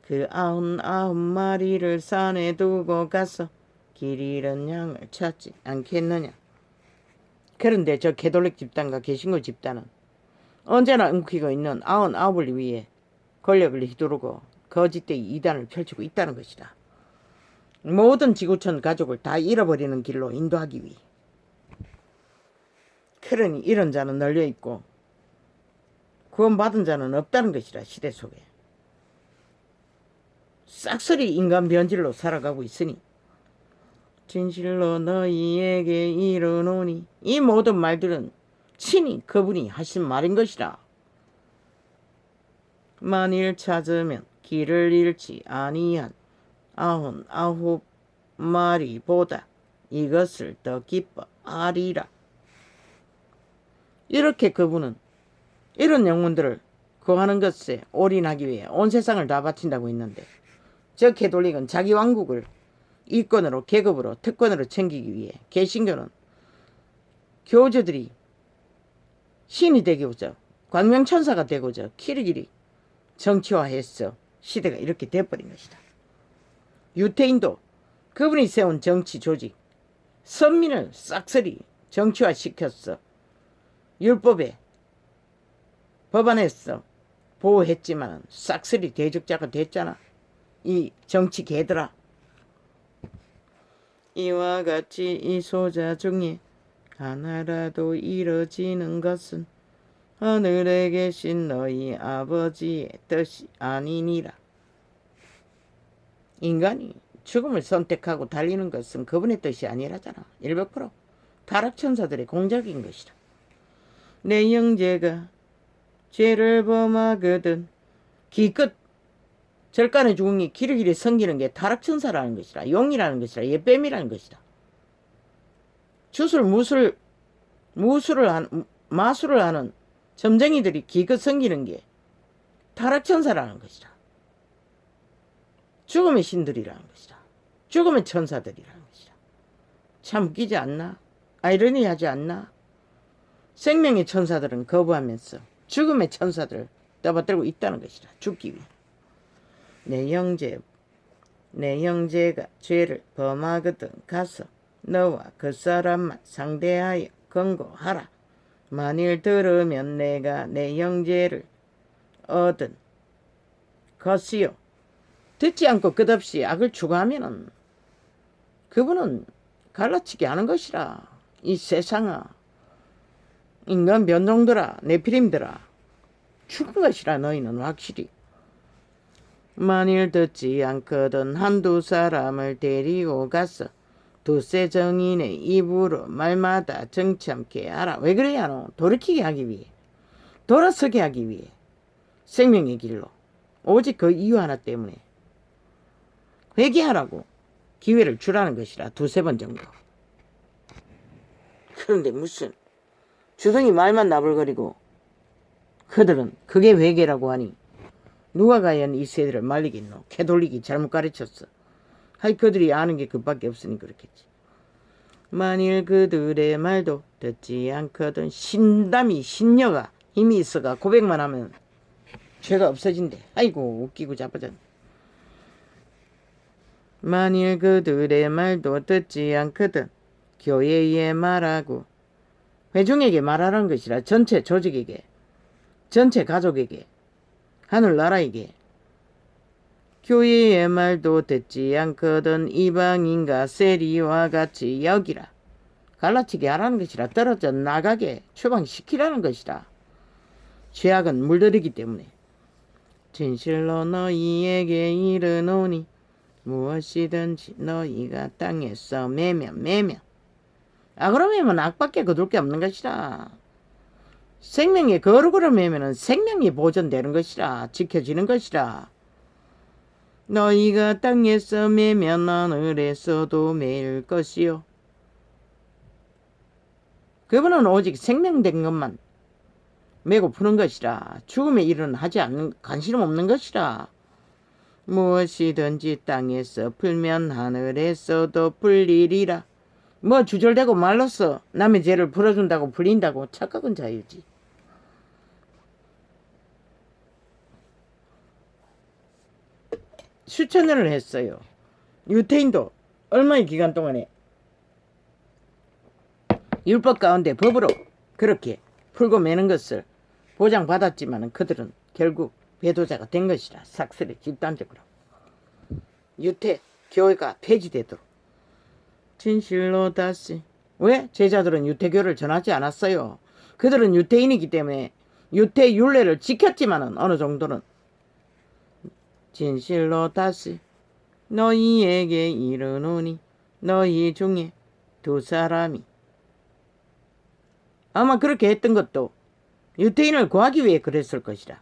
그 99마리를 산에 두고 가서 길 잃은 양을 찾지 않겠느냐? 그런데 저 개돌릭 집단과 개신교 집단은 언제나 움키고 있는 99을 위해 권력을 휘두르고 거짓되이 이단을 펼치고 있다는 것이다. 모든 지구촌 가족을 다 잃어버리는 길로 인도하기 위해. 그러니 이런 자는 널려있고 구원받은 자는 없다는 것이라. 시대 속에 싹쓸이 인간 변질로 살아가고 있으니 진실로 너희에게 이르노니 이 모든 말들은 친히 그분이 하신 말인 것이라. 만일 찾으면 길을 잃지 아니한 99마리보다 이것을 더 기뻐하리라. 이렇게 그분은 이런 영혼들을 구하는 것에 올인하기 위해 온 세상을 다 바친다고 했는데, 저 캐톨릭은 자기 왕국을 이권으로, 계급으로, 특권으로 챙기기 위해, 개신교는 교주들이 신이 되고자, 광명천사가 되고자 키르기리 정치화했어. 시대가 이렇게 돼버린 것이다. 유태인도 그분이 세운 정치 조직, 선민을 싹쓸이 정치화시켰어. 율법에 법안에서 보호했지만 싹쓸이 대적자가 됐잖아. 이 정치 개들아. 이와 같이 이 소자 중에 하나라도 이뤄지는 것은 하늘에 계신 너희 아버지의 뜻이 아니니라. 인간이 죽음을 선택하고 달리는 것은 그분의 뜻이 아니라잖아. 100% 타락천사들의 공작인 것이다. 내 형제가 죄를 범하거든 기껏 절간의 중이 기르기를 섬기는 게 타락천사라는 것이라. 용이라는 것이라. 예뱀이라는 것이다. 마술을 하는 점쟁이들이 기껏 섬기는 게 타락천사라는 것이다. 죽음의 신들이라는 것이다. 죽음의 천사들이라는 것이다. 참 웃기지 않나? 아이러니하지 않나? 생명의 천사들은 거부하면서 죽음의 천사들을 떠받들고 있다는 것이다. 죽기 위해. 내 형제가 죄를 범하거든 가서 너와 그 사람만 상대하여 권고하라. 만일 들으면 내가 내 형제를 얻은 것이요. 듣지 않고 끝없이 악을 추구하면은 그분은 갈라치게 하는 것이라. 이 세상아, 인간 변종들아, 네피림들아, 죽은 것이라. 너희는 확실히. 만일 듣지 않거든 한두 사람을 데리고 가서 두세 정인의 입으로 말마다 정참케 하라. 왜 그래야 너? 돌이키게 하기 위해, 돌아서게 하기 위해, 생명의 길로. 오직 그 이유 하나 때문에 회개하라고 기회를 주라는 것이라. 두세 번 정도. 그런데 무슨 주둥이 말만 나불거리고 그들은 그게 회개라고 하니 누가 과연 이 세대를 말리겠노? 캐돌릭이 잘못 가르쳤어. 하이 그들이 아는 게 그밖에 없으니 그렇겠지. 만일 그들의 말도 듣지 않거든 신담이 신녀가 힘이 있어가 고백만 하면 죄가 없어진대. 아이고 웃기고 자빠졌네. 만일 그들의 말도 듣지 않거든 교회에 말하고, 회중에게 말하라는 것이라. 전체 조직에게, 전체 가족에게, 하늘나라에게. 교회의 말도 듣지 않거든 이방인과 세리와 같이 여기라. 갈라치게 하라는 것이라. 떨어져 나가게 추방시키라는 것이라. 죄악은 물들이기 때문에. 진실로 너희에게 이르노니 무엇이든지 너희가 땅에서 매면 그러면 악밖에 거둘 게 없는 것이라. 생명의 거룩으로 매면은 생명이 보존되는 것이라. 지켜지는 것이라. 너희가 땅에서 매면 하늘에서도 매일 것이요. 그분은 오직 생명된 것만 매고 푸는 것이라. 죽음의 일은 하지 않는, 관심 없는 것이라. 무엇이든지 땅에서 풀면 하늘에서도 풀리리라. 뭐 주절되고 말로써 남의 죄를 풀어준다고 풀린다고 착각은 자유지. 수천 년을 했어요. 유태인도 얼마의 기간 동안에 율법 가운데 법으로 그렇게 풀고 매는 것을 보장받았지만 그들은 결국 배도자가 된 것이라. 삭슬이 집단적으로 유태 교회가 폐지되도록. 진실로 다시. 왜? 제자들은 유태교를 전하지 않았어요. 그들은 유태인이기 때문에 유태 율례를 지켰지만은 어느 정도는. 진실로 다시 너희에게 이르노니 너희 중에 두 사람이. 아마 그렇게 했던 것도 유태인을 구하기 위해 그랬을 것이라.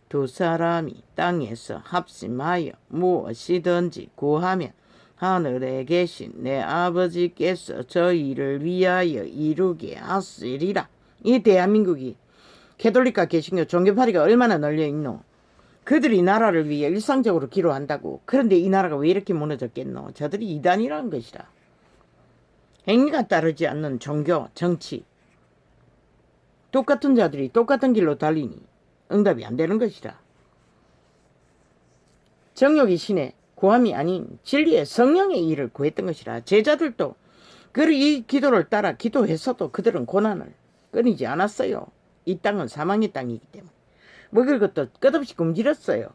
두 사람이 땅에서 합심하여 무엇이든지 구하면 하늘에 계신 내 아버지께서 저희를 위하여 이루게 하시리라. 이 대한민국이 캐톨릭과 개신교 종교파리가 얼마나 널려있노. 그들이 나라를 위해 일상적으로 기도한다고. 그런데 이 나라가 왜 이렇게 무너졌겠노. 저들이 이단이라는 것이라. 행위가 따르지 않는 종교, 정치. 똑같은 자들이 똑같은 길로 달리니 응답이 안 되는 것이라. 정욕이 신의 구함이 아닌 진리의 성령의 일을 구했던 것이라. 제자들도 이 기도를 따라 기도했어도 그들은 고난을 끊이지 않았어요. 이 땅은 사망의 땅이기 때문에 먹을 것도 끝없이 굶주렸어요.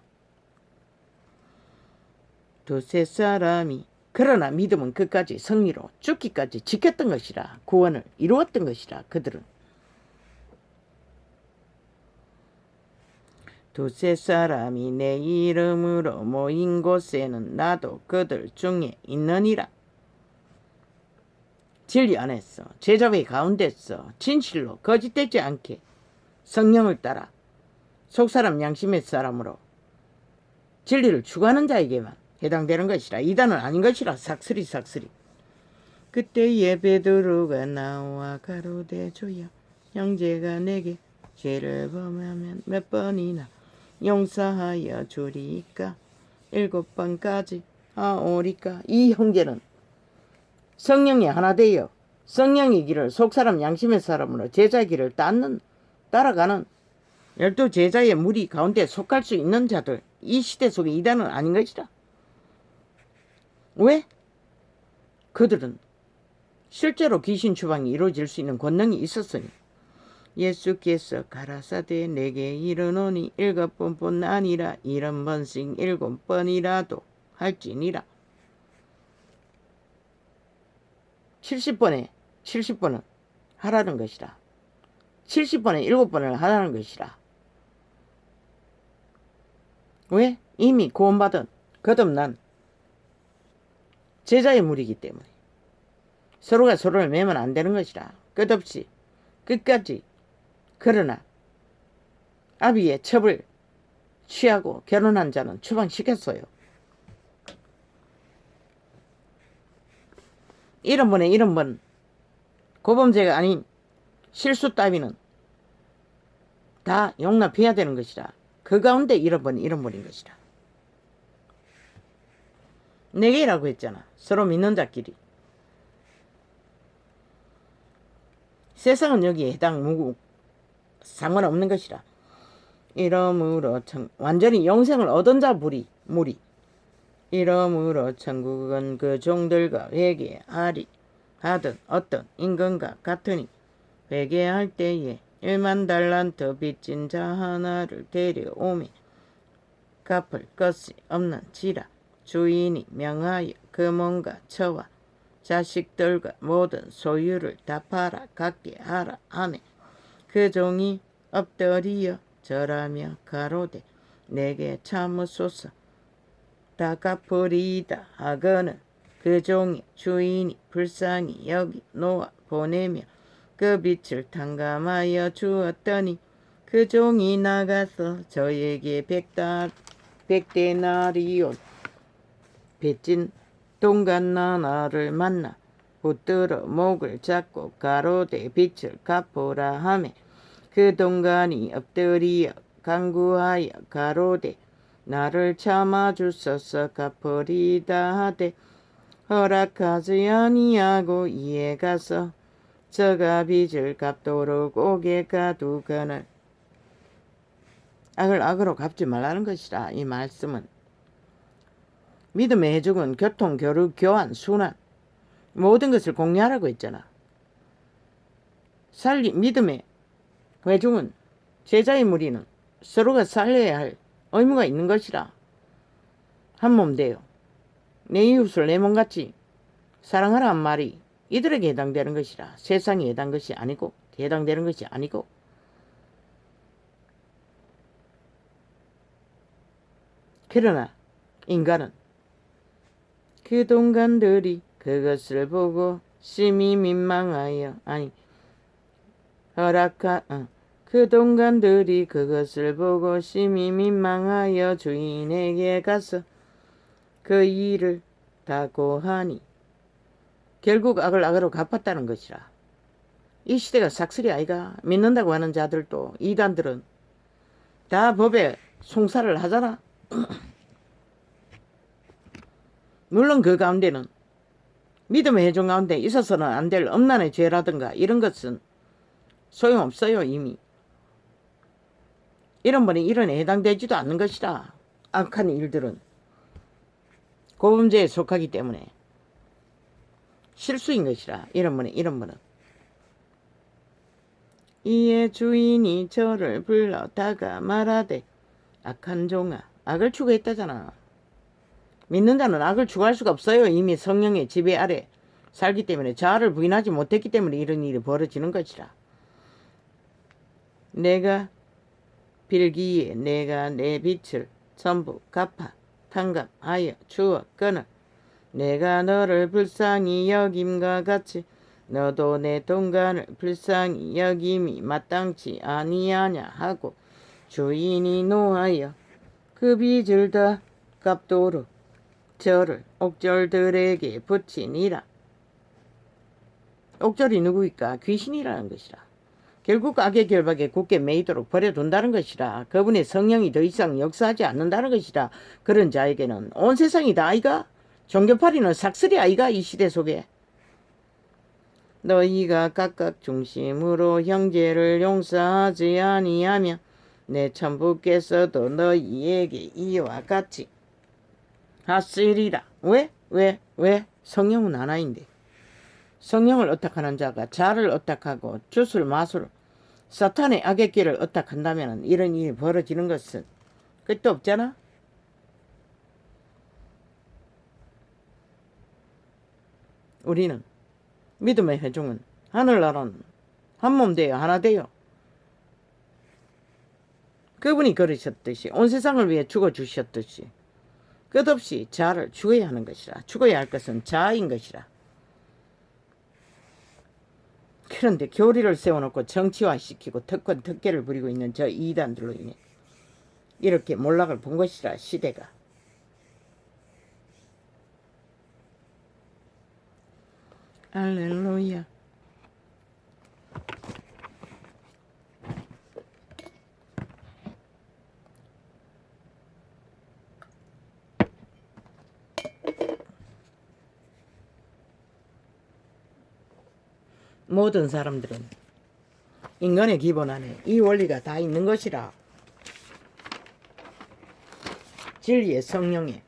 두세 사람이. 그러나 믿음은 끝까지 승리로 죽기까지 지켰던 것이라. 구원을 이루었던 것이라. 그들은 두세 사람이 내 이름으로 모인 곳에는 나도 그들 중에 있느니라. 진리 안에서 제자회 가운데서 진실로 거짓되지 않게 성령을 따라 속사람 양심의 사람으로 진리를 추구하는 자에게만 해당되는 것이라. 이단은 아닌 것이라. 삭슬이. 그때에 베드로가 나와 가로되 주여 형제가 내게 죄를 범하면 몇 번이나 용서하여 주리까? 7번까지 하오리까? 이 형제는 성령이 하나 되어 성령의 길을 속사람 양심의 사람으로 제자의 길을 따라가는 12제자의 무리 가운데 속할 수 있는 자들. 이 시대 속에 이단은 아닌 것이라. 왜? 그들은 실제로 귀신 추방이 이루어질 수 있는 권능이 있었으니. 예수께서 가라사대 내게 이르노니 7번뿐 아니라 70번씩 7번이라도 할지니라. 70번은 하라는 것이라. 70번에 7번을 하라는 것이라. 왜? 이미 구원받은 거듭난 제자의 물이기 때문에 서로가 서로를 매면 안 되는 것이라 끝없이 끝까지. 그러나 아비의 첩을 취하고 결혼한 자는 추방시켰어요. 이런 번에 이런 번 고범죄가 아닌 실수 따위는 다 용납해야 되는 것이라. 그 가운데 이런 번인 것이라. 네 개라고 했잖아. 서로 믿는 자끼리. 세상은 여기에 해당 무국 상관없는 것이라. 이러므로 완전히 영생을 얻은 자 무리. 이러므로 천국은 그 종들과 회개하리 하든 어떤 인간과 같으니 회개할 때에 1만 달란트 빚진 자 하나를 데려오매 갚을 것이 없는지라. 주인이 명하여 그 몸과 처와 자식들과 모든 소유를 다 팔아 갖게 하라 하매 그 종이 엎드리어 절하며 가로되 내게 참으소서 다 갚으리이다 하거늘 그 종의 주인이 불쌍히 여기 놓아 보내며 그 빚을 탕감하여 주었더니 그 종이 나가서 저에게 100데나리온 빚진 동간나나를 만나 붙들어 목을 잡고 가로되 빚을 갚으라 하매 그 동간이 엎드리어 간구하여 가로되 나를 참아주소서 갚으리다 하되 허락하지 아니하고 이에 가서 저가 빚을 갚도록 오게 가두거늘. 악을 악으로 갚지 말라는 것이라. 이 말씀은 믿음의 해적은 교통, 교류, 교환, 순환 모든 것을 공유하라고 했잖아. 믿음의 회중은 제자의 무리는 서로가 살려야 할 의무가 있는 것이라. 한 몸 되어 내 이웃을 내 몸같이 사랑하라 한 말이 이들에게 해당되는 것이라. 세상에 해당되는 것이 아니고 그러나 인간은 그 동간들이 그것을 보고 심히 민망하여 그 동간들이 그것을 보고 심히 민망하여 주인에게 가서 그 일을 다 고하니 결국 악을 악으로 갚았다는 것이라. 이 시대가 삭슬이 아이가. 믿는다고 하는 자들도 이단들은 다 법에 송사를 하잖아. 물론 그 가운데는 믿음의 해종 가운데 있어서는 안 될 엄난의 죄라든가 이런 것은 소용없어요. 이미 이런 번에 이런에 해당되지도 않는 것이라. 악한 일들은 고범죄에 속하기 때문에 실수인 것이라. 이런 번은 이에 주인이 저를 불러다가 말하되 악한 종아. 악을 추구했다잖아. 믿는 자는 악을 추구할 수가 없어요. 이미 성령의 지배 아래 살기 때문에 자아를 부인하지 못했기 때문에 이런 일이 벌어지는 것이라. 내가 빌기에 내가 내 빚을 전부 갚아 탕감하여 주었거늘 내가 너를 불쌍히 여김과 같이 너도 내 동간을 불쌍히 여김이 마땅치 아니하냐 하고 주인이 노하여 그 빚을 다 갚도록 저를 옥졸들에게 붙이니라. 옥졸이 누구일까? 귀신이라는 것이라. 결국 악의 결박에 굳게 매이도록 버려둔다는 것이라. 그분의 성령이 더 이상 역사하지 않는다는 것이라. 그런 자에게는 온 세상이 다 아이가? 종교파리는 삭슬이 아이가? 이 시대 속에. 너희가 각각 중심으로 형제를 용서하지 아니하며 내 천부께서도 너희에게 이와 같이 하시리라. 왜? 성령은 하나인데. 성령을 어탁하는 자가 자를 어탁하고 주술 마술 사탄의 악의 길을 어탁한다면 이런 일이 벌어지는 것은 끝도 없잖아. 우리는 믿음의 회중은 하늘나라는 한 몸 되어 하나 되어 그분이 걸으셨듯이 온 세상을 위해 죽어주셨듯이 끝없이 자아를 죽어야 하는 것이라. 죽어야 할 것은 자아인 것이라. 그런데 교리를 세워놓고 정치화시키고 특권 특혜를 부리고 있는 저 이단들로 인해 이렇게 몰락을 본 것이라. 시대가. 할렐루야. 모든 사람들은 인간의 기본 안에 이 원리가 다 있는 것이라. 진리의 성령의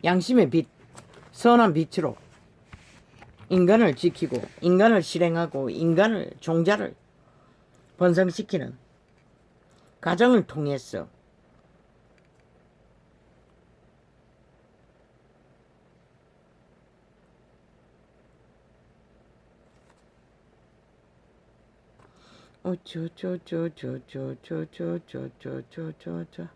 양심의 빛, 선한 빛으로 인간을 지키고 인간을 실행하고 인간을 종자를 번성시키는 과정을 통해서 어쩌저저저저저저저저저저저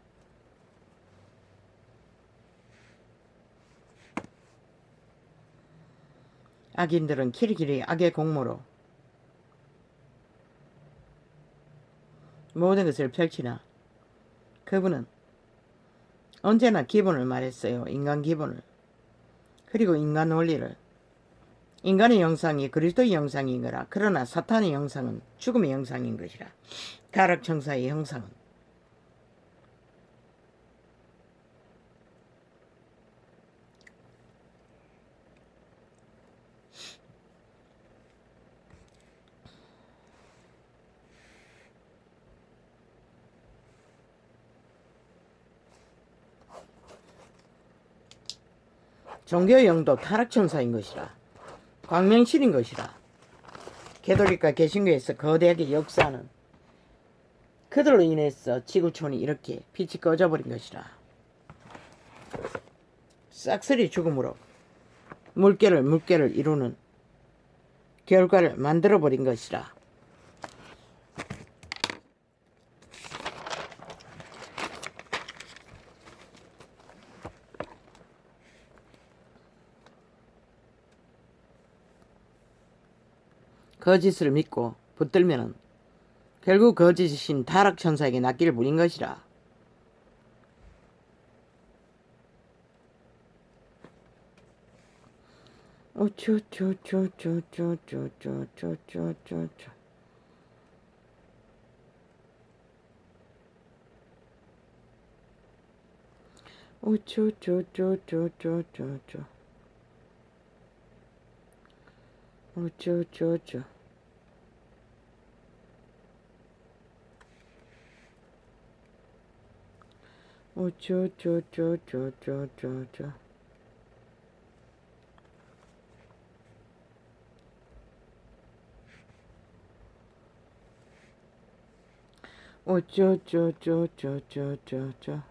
악인들은 길이길이 악의 공모로 모든 것을 펼치나 그분은 언제나 기본을 말했어요. 인간 기본을. 그리고 인간 원리를. 인간의 영상이 그리스도의 영상인 거라. 그러나 사탄의 영상은 죽음의 영상인 것이라. 타락천사의 형상은. 종교의 영도 타락천사인 것이라. 광명실인 것이라. 개돌릭과 개신교에서 거대하게 역사하는 그들로 인해서 지구촌이 이렇게 빛이 꺼져버린 것이라. 싹쓸이 죽음으로 물결을 이루는 결과를 만들어버린 것이라. 거짓을 믿고 붙들면은 결국 거짓이신 타락천사에게 낚기를 부린 것이라. 어쩌쩌쩌쩌쩌쩌쩌쩌쩌쩌 어쩌쩌쩌쩌쩌쩌쩌 어쩌쩌쩌 어쩌쩌쩌쩌쩌쩌쩌 어쩌쩌쩌쩌쩌쩌쩌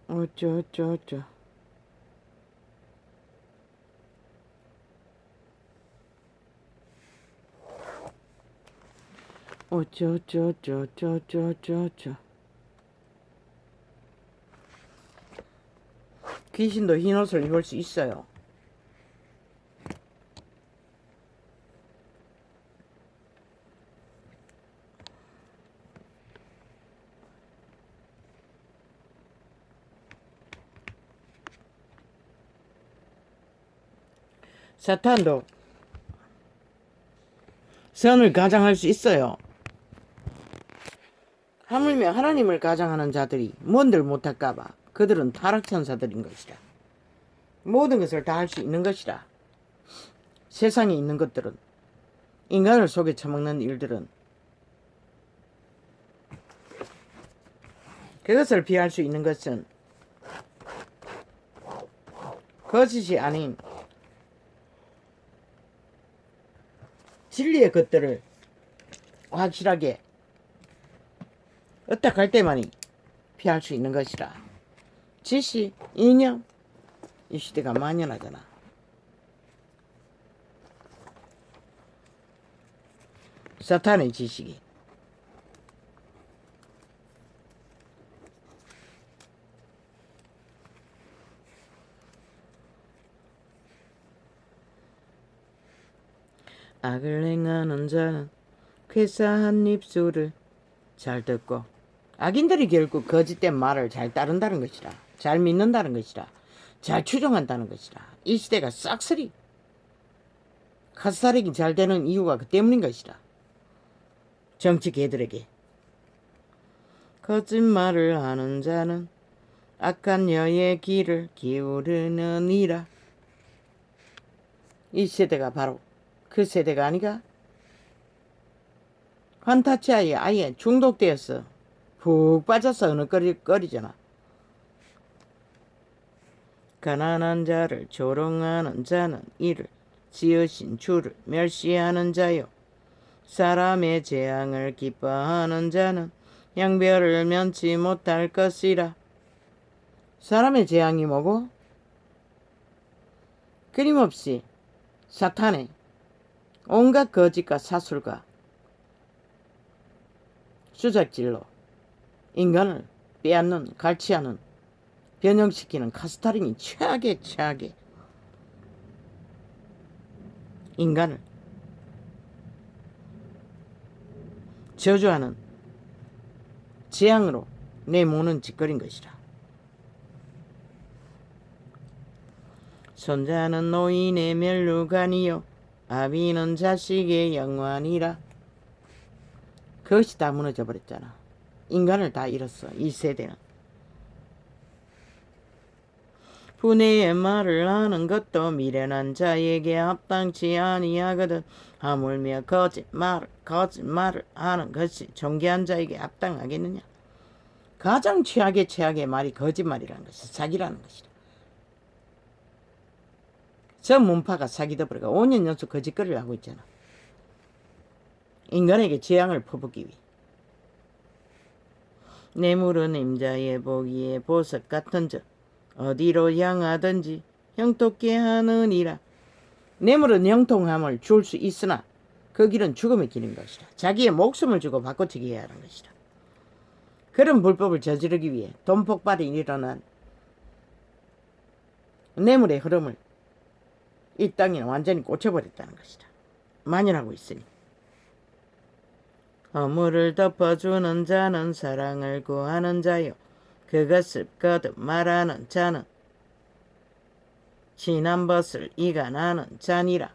어쩌쩌쩌 어쩌쩌쩌쩌쩌쩌쩌 귀신도 흰옷을 입을 수 있어요. 사탄도 선을 가장할 수 있어요. 하물며 하나님을 가장하는 자들이 뭔들 못할까봐 그들은 타락천사들인 것이라. 모든 것을 다 할 수 있는 것이라. 세상에 있는 것들은 인간을 속에 처먹는 일들은 그것을 피할 수 있는 것은 거짓이 아닌 진리의 것들을 확실하게 어떡할 때만이 피할 수 있는 것이라. 지시, 이념, 이 시대가 만연하잖아. 사탄의 지식이 악을 행하는 자는 쾌사한 입술을 잘 듣고, 악인들이 결국 거짓된 말을 잘 따른다는 것이라, 잘 믿는다는 것이라, 잘 추종한다는 것이라. 이 시대가 싹쓸이 카스타르기 잘 되는 이유가 그 때문인 것이라. 정치 개들에게 거짓말을 하는 자는 악한 여의 귀를 기울이느니라. 이 세대가 바로 그 세대가 아니가? 환타치아에 아예 중독되었어. 푹 빠져서 어느거리잖아. 가난한 자를 조롱하는 자는 이를 지으신 주를 멸시하는 자요. 사람의 재앙을 기뻐하는 자는 양별을 면치 못할 것이라. 사람의 재앙이 뭐고? 끊임없이 사탄의 온갖 거짓과 사술과 수작질로 인간을 빼앗는, 갈취하는, 변형시키는 카스타링이 최악의 인간을 저주하는 재앙으로 내모는 짓거린 것이라. 손자는 노인의 멸류관이요 아비는 자식의 영환이라. 그것이 다 무너져 버렸잖아. 인간을 다 잃었어. 이 세대는. 분해의 말을 하는 것도 미련한 자에게 합당치 아니하거든. 하물며 거짓말을 하는 것이 존귀한 자에게 합당하겠느냐. 가장 최악의 말이 거짓말이라는 것이 사기라는 것이다. 저 문파가 사기도 버리고 5년 연속 거짓거리를 하고 있잖아. 인간에게 재앙을 퍼붓기 위해. 뇌물은 임자의 보기에 보석 같은 자 어디로 향하든지 형통케 하느니라. 뇌물은 형통함을 줄 수 있으나 그 길은 죽음의 길인 것이라. 자기의 목숨을 주고 바꿔치기 해야 하는 것이라. 그런 불법을 저지르기 위해 돈 폭발이 일어난 뇌물의 흐름을 이 땅에 완전히 꽂혀버렸다는 것이다. 만연하고 있으니. 허물을 덮어주는 자는 사랑을 구하는 자요 그것을 거듭 말하는 자는 지난 벗을 이간하는 자니라.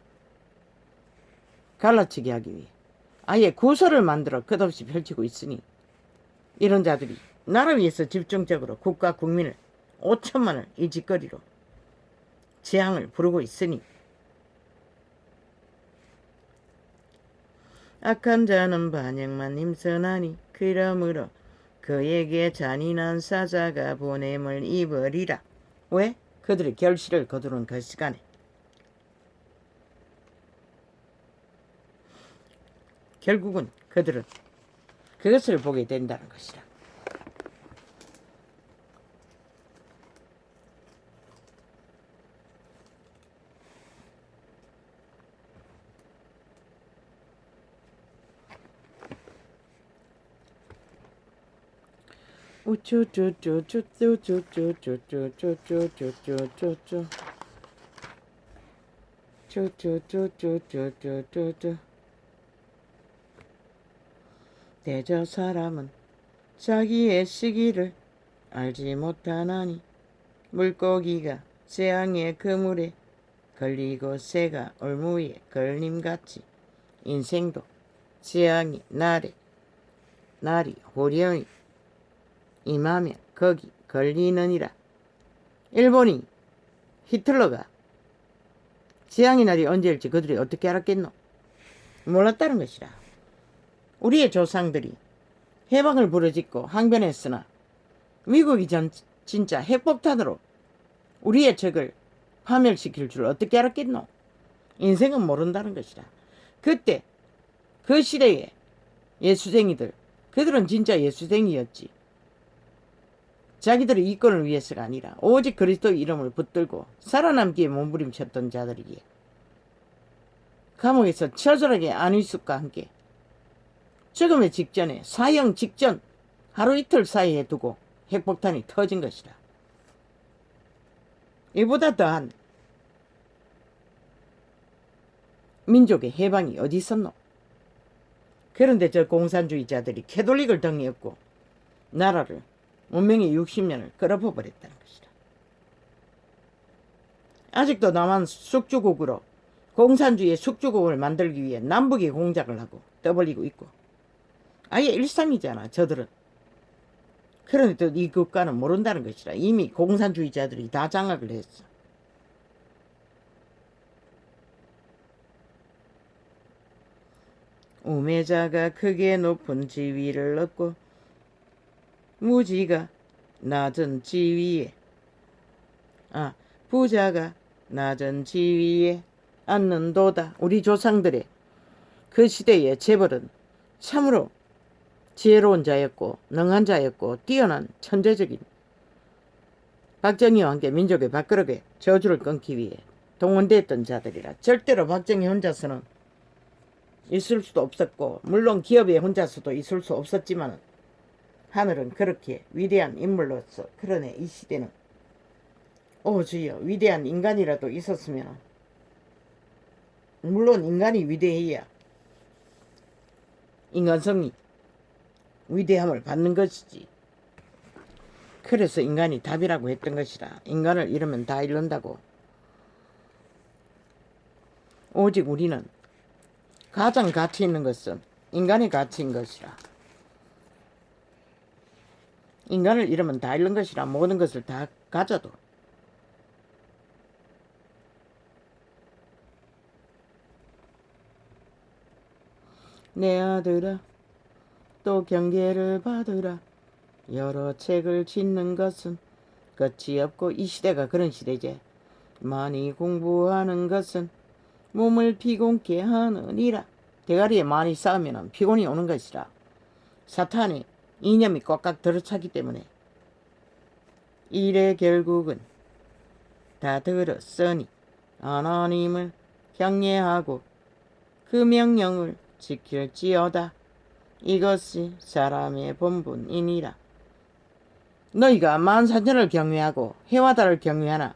갈라치게 하기 위해 아예 구설을 만들어 끝없이 펼치고 있으니 이런 자들이 나를 위해서 집중적으로 국가 국민을 5천만을 이 짓거리로 재앙을 부르고 있으니 악한 자는 반역만 힘쓰나니 그러므로 그에게 잔인한 사자가 보냄을 입으리라. 왜? 그들의 결실을 거두는 그 시간에 결국은 그들은 그것을 보게 된다는 것이라. 대저 사람은 자기의 시기를 알지 못하나니 물고기가 재앙의 그물에 걸리고 새가 올무에 걸림같이 인생도 재앙이 날이 호련히 임하면 거기 걸리느니라. 일본이 히틀러가 재앙의 날이 언제일지 그들이 어떻게 알았겠노? 몰랐다는 것이라. 우리의 조상들이 해방을 부르짖고 항변했으나 미국이 진짜 핵폭탄으로 우리의 적을 파멸시킬 줄 어떻게 알았겠노? 인생은 모른다는 것이라. 그때 그 시대의 예수쟁이들, 그들은 진짜 예수쟁이였지. 자기들의 이권을 위해서가 아니라 오직 그리스도의 이름을 붙들고 살아남기에 몸부림쳤던 자들이기에 감옥에서 처절하게 안위숙과 함께 죽음의 직전에 사형 직전 하루 이틀 사이에 두고 핵폭탄이 터진 것이다. 이보다 더한 민족의 해방이 어디 있었노? 그런데 저 공산주의자들이 캐톨릭을 등에업고 나라를 문명의 60년을 끌어버 버렸다는 것이다. 아직도 남한 숙주국으로 공산주의의 숙주국을 만들기 위해 남북이 공작을 하고 떠벌리고 있고 아예 일상이잖아 저들은. 그런데 또 이 국가는 모른다는 것이라. 이미 공산주의자들이 다 장악을 했어. 우매자가 크게 높은 지위를 얻고 무지가 낮은 지위에 부자가 낮은 지위에 앉는도다. 우리 조상들의 그 시대의 재벌은 참으로 지혜로운 자였고 능한 자였고 뛰어난 천재적인 박정희와 함께 민족의 밥그릇에 저주를 끊기 위해 동원됐던 자들이라. 절대로 박정희 혼자서는 있을 수도 없었고 물론 기업에 혼자서도 있을 수 없었지만 하늘은 그렇게 위대한 인물로서 그러네. 이 시대는 오 주여 위대한 인간이라도 있었으면 물론 인간이 위대해야 인간성이 위대함을 받는 것이지. 그래서 인간이 답이라고 했던 것이라. 인간을 잃으면 다 잃는다고. 오직 우리는 가장 가치 있는 것은 인간의 가치인 것이라. 인간을 잃으면 다 잃는 것이라. 모든 것을 다 가져도 내 아들아 또 경계를 받으라. 여러 책을 짓는 것은 끝이 없고 이 시대가 그런 시대지. 많이 공부하는 것은 몸을 피곤케 하느니라. 대가리에 많이 쌓으면 피곤이 오는 것이라. 사탄이 이념이 꽉꽉 들어차기 때문에 일의 결국은 다 들었으니 하나님을 경외하고 그 명령을 지킬지어다. 이것이 사람의 본분이니라. 너희가 만사천을 경외하고 해와 달을 경외하나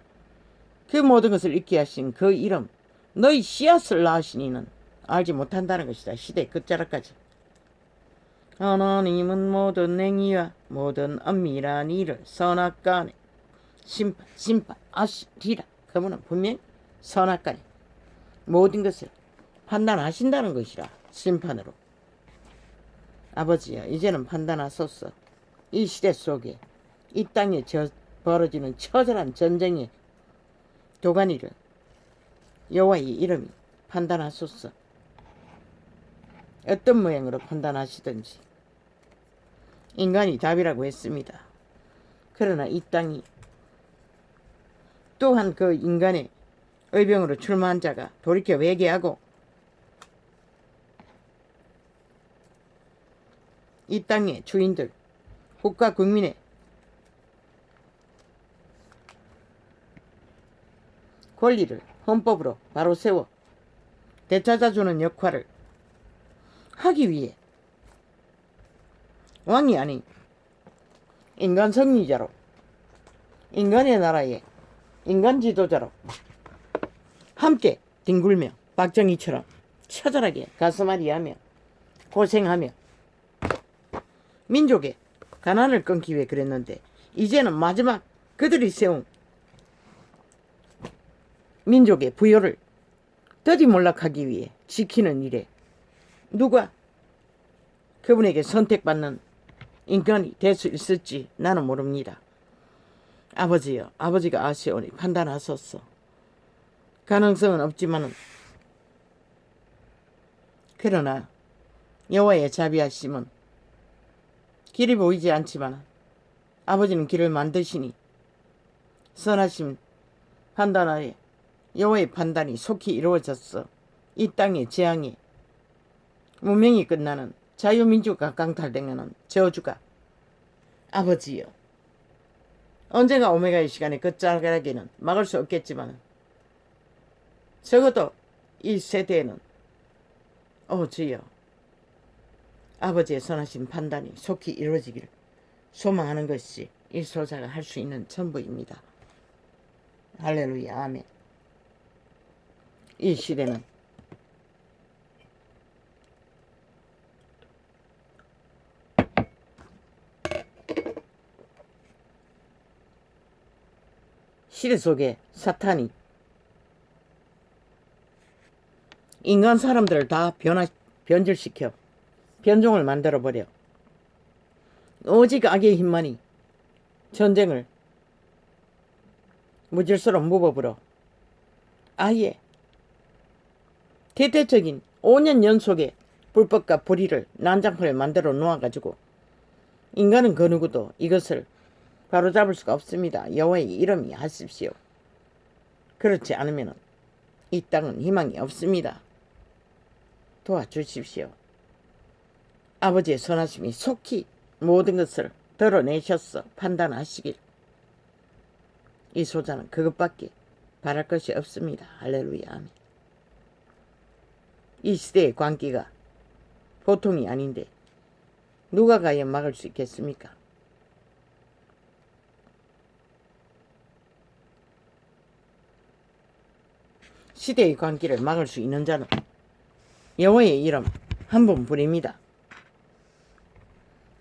그 모든 것을 잊게 하신 그 이름 너희 씨앗을 낳으신 이는 알지 못한다는 것이다. 시대 끝자락까지. 하나님은 모든 행위와 모든 엄밀한 일을 선악간에 심판하시리라. 그분은 분명히 선악간에 모든 것을 판단하신다는 것이라. 심판으로. 아버지여 이제는 판단하소서. 이 시대 속에 이 땅에 벌어지는 처절한 전쟁의 도가니를 여호와의 이름이 판단하소서. 어떤 모양으로 판단하시든지 인간이 답이라고 했습니다. 그러나 이 땅이 또한 그 인간의 의병으로 출마한 자가 돌이켜 회개하고 이 땅의 주인들 국가 국민의 권리를 헌법으로 바로 세워 되찾아주는 역할을 하기 위해 왕이 아닌 인간 승리자로 인간의 나라의 인간 지도자로 함께 뒹굴며 박정희처럼 처절하게 가슴앓이하며 고생하며 민족의 가난을 끊기 위해 그랬는데 이제는 마지막 그들이 세운 민족의 부요를 더디몰락하기 위해 지키는 일에 누가 그분에게 선택받는 인간이 될 수 있을지 나는 모릅니다. 아버지여 아버지가 아시오니 판단하소서. 가능성은 없지만은 그러나 여호와의 자비하심은 길이 보이지 않지만 아버지는 길을 만드시니 선하심 판단하에 여호와의 판단이 속히 이루어졌어. 이 땅의 재앙이 문명이 끝나는 자유민주가 강탈되면 저주가 아버지여 언젠가 오메가의 시간에 끝자락에는 막을 수 없겠지만 적어도 이 세대에는 주여 아버지의 선하신 판단이 속히 이루어지기를 소망하는 것이 이 소자가 할 수 있는 전부입니다. 할렐루야 아멘. 이 시대는 시대 속에 사탄이 인간 사람들을 다 변질시켜 변종을 만들어버려 오직 악의 힘만이 전쟁을 무질서로 무법으로 아예 대대적인 5년 연속의 불법과 불의를 난장판을 만들어 놓아가지고 인간은 그 누구도 이것을 바로잡을 수가 없습니다. 여호와의 이름이 하십시오. 그렇지 않으면 이 땅은 희망이 없습니다. 도와주십시오. 아버지의 선하심이 속히 모든 것을 드러내셔서 판단하시길. 이 소자는 그것밖에 바랄 것이 없습니다. 할렐루야 아멘. 이 시대의 광기가 보통이 아닌데 누가 과연 막을 수 있겠습니까? 시대의 광기를 막을 수 있는 자는 여호와의 이름 한 분뿐입니다.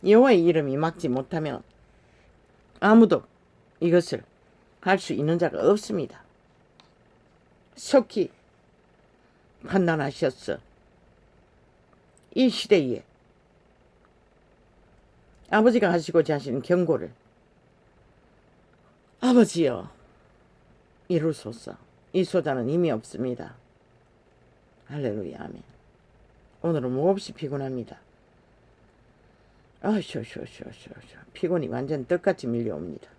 여호와의 이름이 막지 못하면 아무도 이것을 할 수 있는 자가 없습니다. 속히 판단하셨어. 이 시대에 아버지가 하시고자 하시는 경고를 아버지여 이루소서. 이 소자는 힘이 없습니다. 할렐루야 아멘. 오늘은 몹시 피곤합니다. 피곤이 완전 떡같이 밀려옵니다.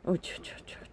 마이갓.